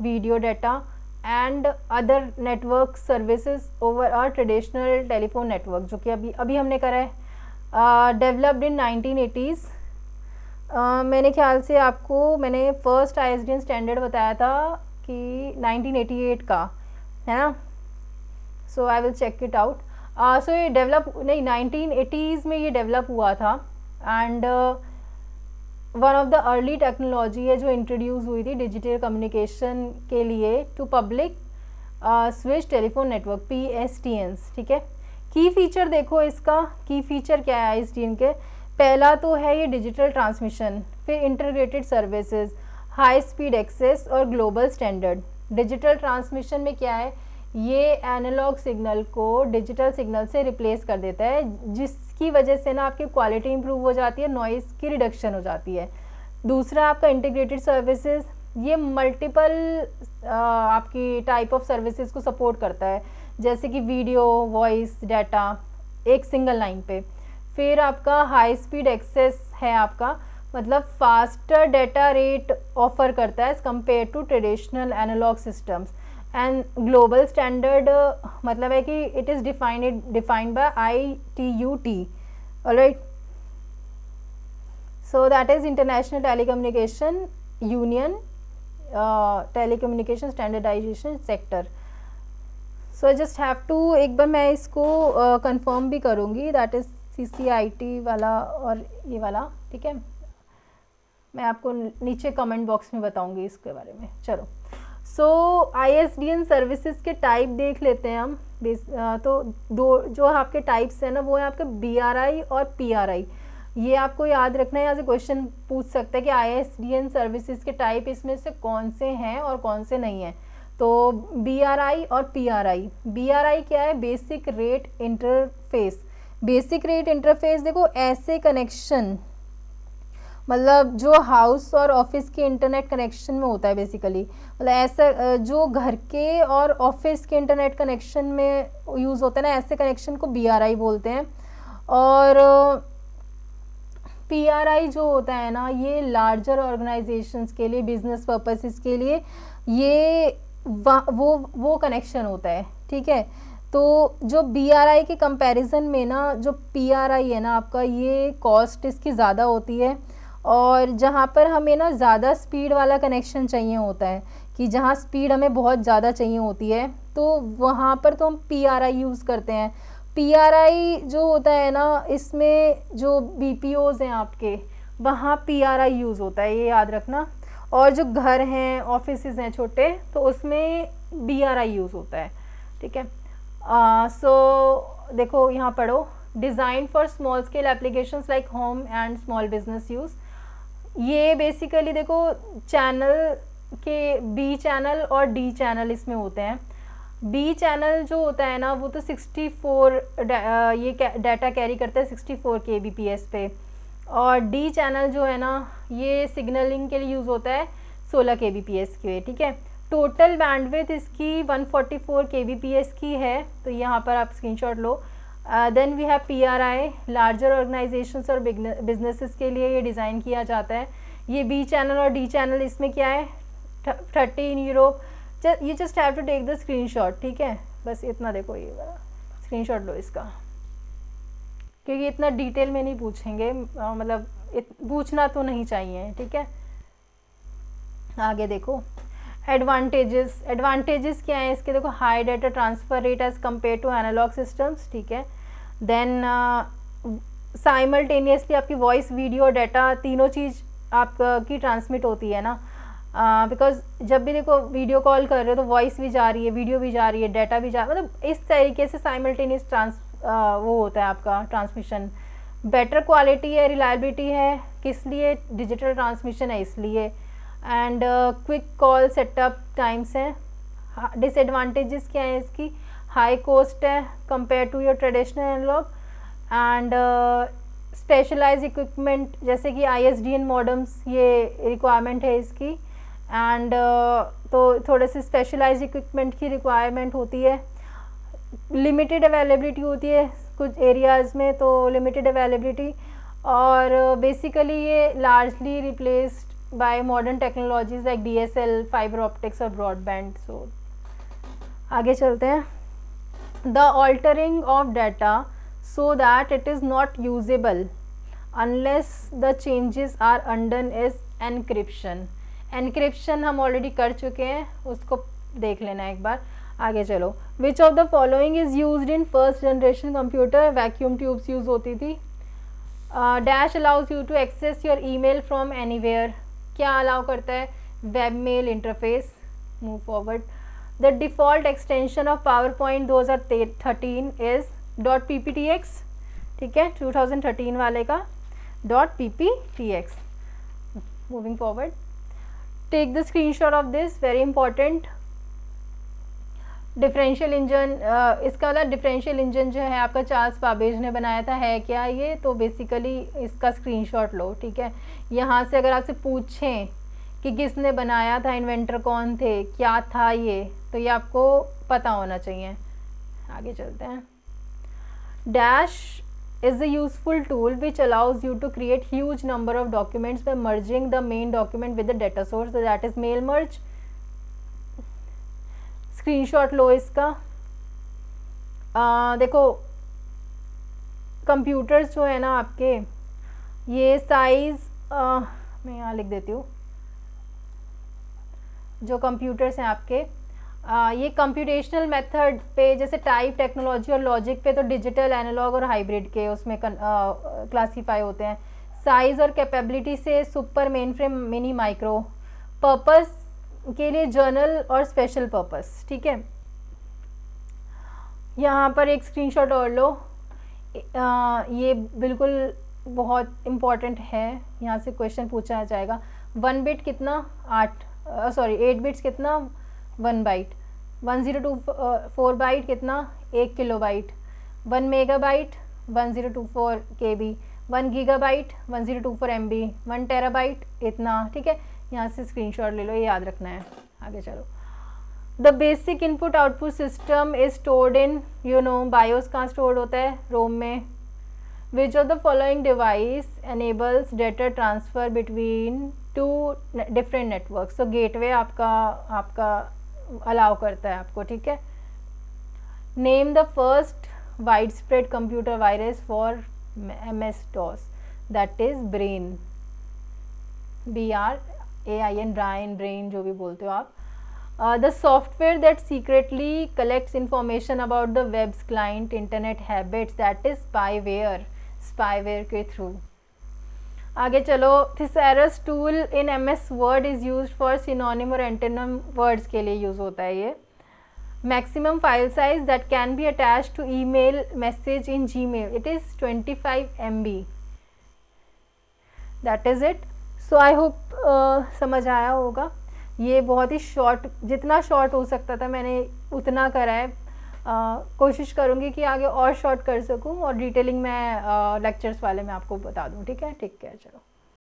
video data and other network services over a traditional telephone network, जो कि अभी हमने करा है। Developed in 1980s। मैंने ख्याल से आपको मैंने फर्स्ट ISDN स्टैंडर्ड बताया था कि 1988 का है ना, so I will check it out. So ये डेवलप नहीं 1980s में ये डेवलप हुआ था, and one of the early technology है जो इंट्रोड्यूस हुई थी डिजिटल कम्युनिकेशन के लिए to public switch telephone network, PSTNs, ठीक है। की फीचर देखो, इसका की फीचर क्या है ISDN के? पहला तो है ये डिजिटल ट्रांसमिशन, फिर integrated services, high speed access और ग्लोबल स्टैंडर्ड। डिजिटल ट्रांसमिशन में क्या है? ये एनालॉग सिग्नल को डिजिटल सिग्नल से रिप्लेस कर देता है, जिसकी वजह से ना आपकी क्वालिटी इंप्रूव हो जाती है, नॉइज़ की रिडक्शन हो जाती है। दूसरा आपका इंटीग्रेटेड सर्विसेज, ये मल्टीपल आपकी टाइप ऑफ सर्विसेज को सपोर्ट करता है, जैसे कि वीडियो, वॉइस, डाटा एक सिंगल लाइन पे। फिर आपका हाई स्पीड एक्सेस है आपका, मतलब फास्टर डाटा रेट ऑफर करता है as compare to traditional analogue systems. And global standard मतलब है कि it is defined by ITU-T, alright. So that is international telecommunication union, telecommunication standardisation sector. So I just have to, एक बार मैं इसको confirm भी करूँगी, दैट इज़ CCIT वाला और ये वाला, ठीक है। मैं आपको नीचे कमेंट बॉक्स में बताऊंगी इसके बारे में। चलो, सो ISDN सर्विसेज के टाइप देख लेते हैं हम। तो दो जो आपके टाइप्स हैं ना, वो है आपके BRI और PRI। ये आपको याद रखना है, यहाँ से क्वेश्चन पूछ सकता है कि ISDN सर्विसेज के टाइप इसमें से कौन से हैं और कौन से नहीं हैं। तो BRI और PRI। BRI क्या है? Basic rate interface. Basic rate interface देखो, ऐसे कनेक्शन, मतलब जो हाउस और ऑफिस के इंटरनेट कनेक्शन में होता है बेसिकली, मतलब ऐसा जो घर के और ऑफिस के इंटरनेट कनेक्शन में यूज़ होता है ना, ऐसे कनेक्शन को BRI बोलते हैं। और PRI जो होता है ना, ये लार्जर ऑर्गेनाइजेशंस के लिए, बिजनेस पर्पसेस के लिए ये वो कनेक्शन होता है, ठीक है। तो जो BRI के कंपैरिजन में ना, जो PRI है ना आपका, ये कॉस्ट इसकी ज़्यादा होती है। और जहाँ पर हमें ना ज़्यादा स्पीड वाला कनेक्शन चाहिए होता है, कि जहाँ स्पीड हमें बहुत ज़्यादा चाहिए होती है, तो वहाँ पर तो हम PRI यूज़ करते हैं। PRI जो होता है ना, इसमें जो BPOs हैं आपके, वहाँ PRI यूज़ होता है, ये याद रखना। और जो घर हैं, ऑफिसेज हैं छोटे, तो उसमें BRI यूज़ होता है, ठीक है। सो देखो यहाँ पढ़ो, design for small scale applications like home and small business use. ये बेसिकली देखो, चैनल के B चैनल और D चैनल इसमें होते हैं। B चैनल जो होता है ना, वो तो 64 ये डाटा कैरी करता है 64 kbps पे, और D चैनल जो है ना, ये सिग्नलिंग के लिए यूज़ होता है 16 kbps के, ठीक है। टोटल बैंडविड्थ इसकी 144 kbps की है, तो यहाँ पर आप स्क्रीनशॉट लो। Then we have PRI, larger organisations और बिजनेसेस के लिए ये डिज़ाइन किया जाता है। ये B चैनल और D चैनल इसमें क्या है, 30 in Europe. You just have to take the screenshot, ठीक है। बस इतना देखो, ये वाला स्क्रीनशॉट लो इसका, क्योंकि इतना डिटेल में नहीं पूछेंगे, मतलब पूछना तो नहीं चाहिए, ठीक है। आगे देखो, एडवांटेजेस क्या है इसके? देखो, high data transfer rate as compare to analogue systems, ठीक है। देन साइमल्टेनियसली आपकी वॉइस, वीडियो और डाटा तीनों चीज़ आपकी ट्रांसमिट होती है ना, बिकॉज जब भी देखो वीडियो कॉल कर रहे हो तो वॉइस भी जा रही है, वीडियो भी जा रही है, डाटा भी जा, मतलब इस तरीके से साइमल्टेनियस वो होता है आपका ट्रांसमिशन। बेटर क्वालिटी है, रिलायबिलिटी है, किस लिए? डिजिटल ट्रांसमिशन है इसलिए। And quick call setup times हैं। डिसएडवांटेजेस क्या है इसकी? हाई कॉस्ट है compare to your traditional analogue, and specialise equipment जैसे कि ISDN मॉडेम्स, ये रिक्वायरमेंट है इसकी। एंड तो थोड़े से स्पेशलाइज इक्विपमेंट की रिक्वायरमेंट होती है। लिमिटेड अवेलेबिलिटी होती है कुछ एरियाज़ में, तो लिमिटेड अवेलेबिलिटी, और बेसिकली ये largely replaced by modern technologies like DSL, fibre optics और ब्रॉडबैंड। सो आगे चलते हैं। The altering of data so that it is not usable unless the changes are undone is encryption. Encryption हम already कर चुके हैं, उसको देख लेना एक बार। आगे चलो। Which of the following is used in first generation computer? Vacuum tubes use होती थी। Dash allows you to access your email from anywhere. क्या अलाउ करता है? Web mail interface. Move forward. The default extension of PowerPoint 2013 is .pptx। ठीक है, 2013 वाले का .pptx। Moving forward. Take the screenshot of this, very important. Differential engine, इसका वाला differential engine जो है आपका चार्ल्स बाबेज ने बनाया था, है क्या ये? तो बेसिकली इसका स्क्रीनशॉट लो, ठीक है। यहाँ से अगर आपसे पूछें कि किसने बनाया था, इन्वेंटर कौन थे, क्या था ये, तो ये आपको पता होना चाहिए। आगे चलते हैं। Dash is a useful tool which allows you to create huge number of documents by merging the main document with the data source, so that is mail merge। Screenshot लो इसका। देखो कंप्यूटर्स जो है ना आपके, ये साइज़ मैं यहाँ लिख देती हूँ। जो कंप्यूटर्स हैं आपके, ये कंप्यूटेशनल मेथड पे, जैसे टाइप, टेक्नोलॉजी और लॉजिक पे तो डिजिटल, एनालॉग और हाइब्रिड के उसमें क्लासीफाई होते हैं। साइज़ और कैपेबिलिटी से super, main frame, mini, micro. Purpose के लिए जर्नल और स्पेशल पर्पस, ठीक है। यहाँ पर एक स्क्रीनशॉट और लो। ये बिल्कुल बहुत इम्पॉर्टेंट है, यहाँ से क्वेश्चन पूछा जाएगा। 1 बिट कितना? 8 बिट्स कितना? 1 बाइट। 1024 बाइट कितना? 1 kilobyte. 1 megabyte 1024 KB। 1 gigabyte 1024 MB। 1 terabyte इतना, ठीक है। यहाँ से स्क्रीनशॉट ले लो, ये याद रखना है। आगे चलो। The basic input output system is stored in, BIOS कहाँ स्टोर्ड होता है? रोम में। Which of the following device enables data transfer between 2 different network? तो गेटवे आपका अलाउ करता है आपको, ठीक है। Name the first wide spread computer virus for MS-DOS, that is brain. BRAIN, brain जो भी बोलते हो आप। The software that secretly collects information about the webs client internet habits, that is spyware. Spyware के थ्रू। आगे चलो। Thesaurus tool in MS word is use for synonym और एंटोनिम वर्ड्स के लिए यूज़ होता है ये। Maximum file size that can be attach to email message in Gmail, it is 25 MB। That is it. So I hope समझ आया होगा। ये बहुत ही शॉर्ट, जितना शॉर्ट हो सकता था मैंने उतना करा है। कोशिश करूँगी कि आगे और शॉर्ट कर सकूँ, और डिटेलिंग मैं लेक्चर्स वाले में आपको बता दूँ, ठीक है। टेक केयर, चलो।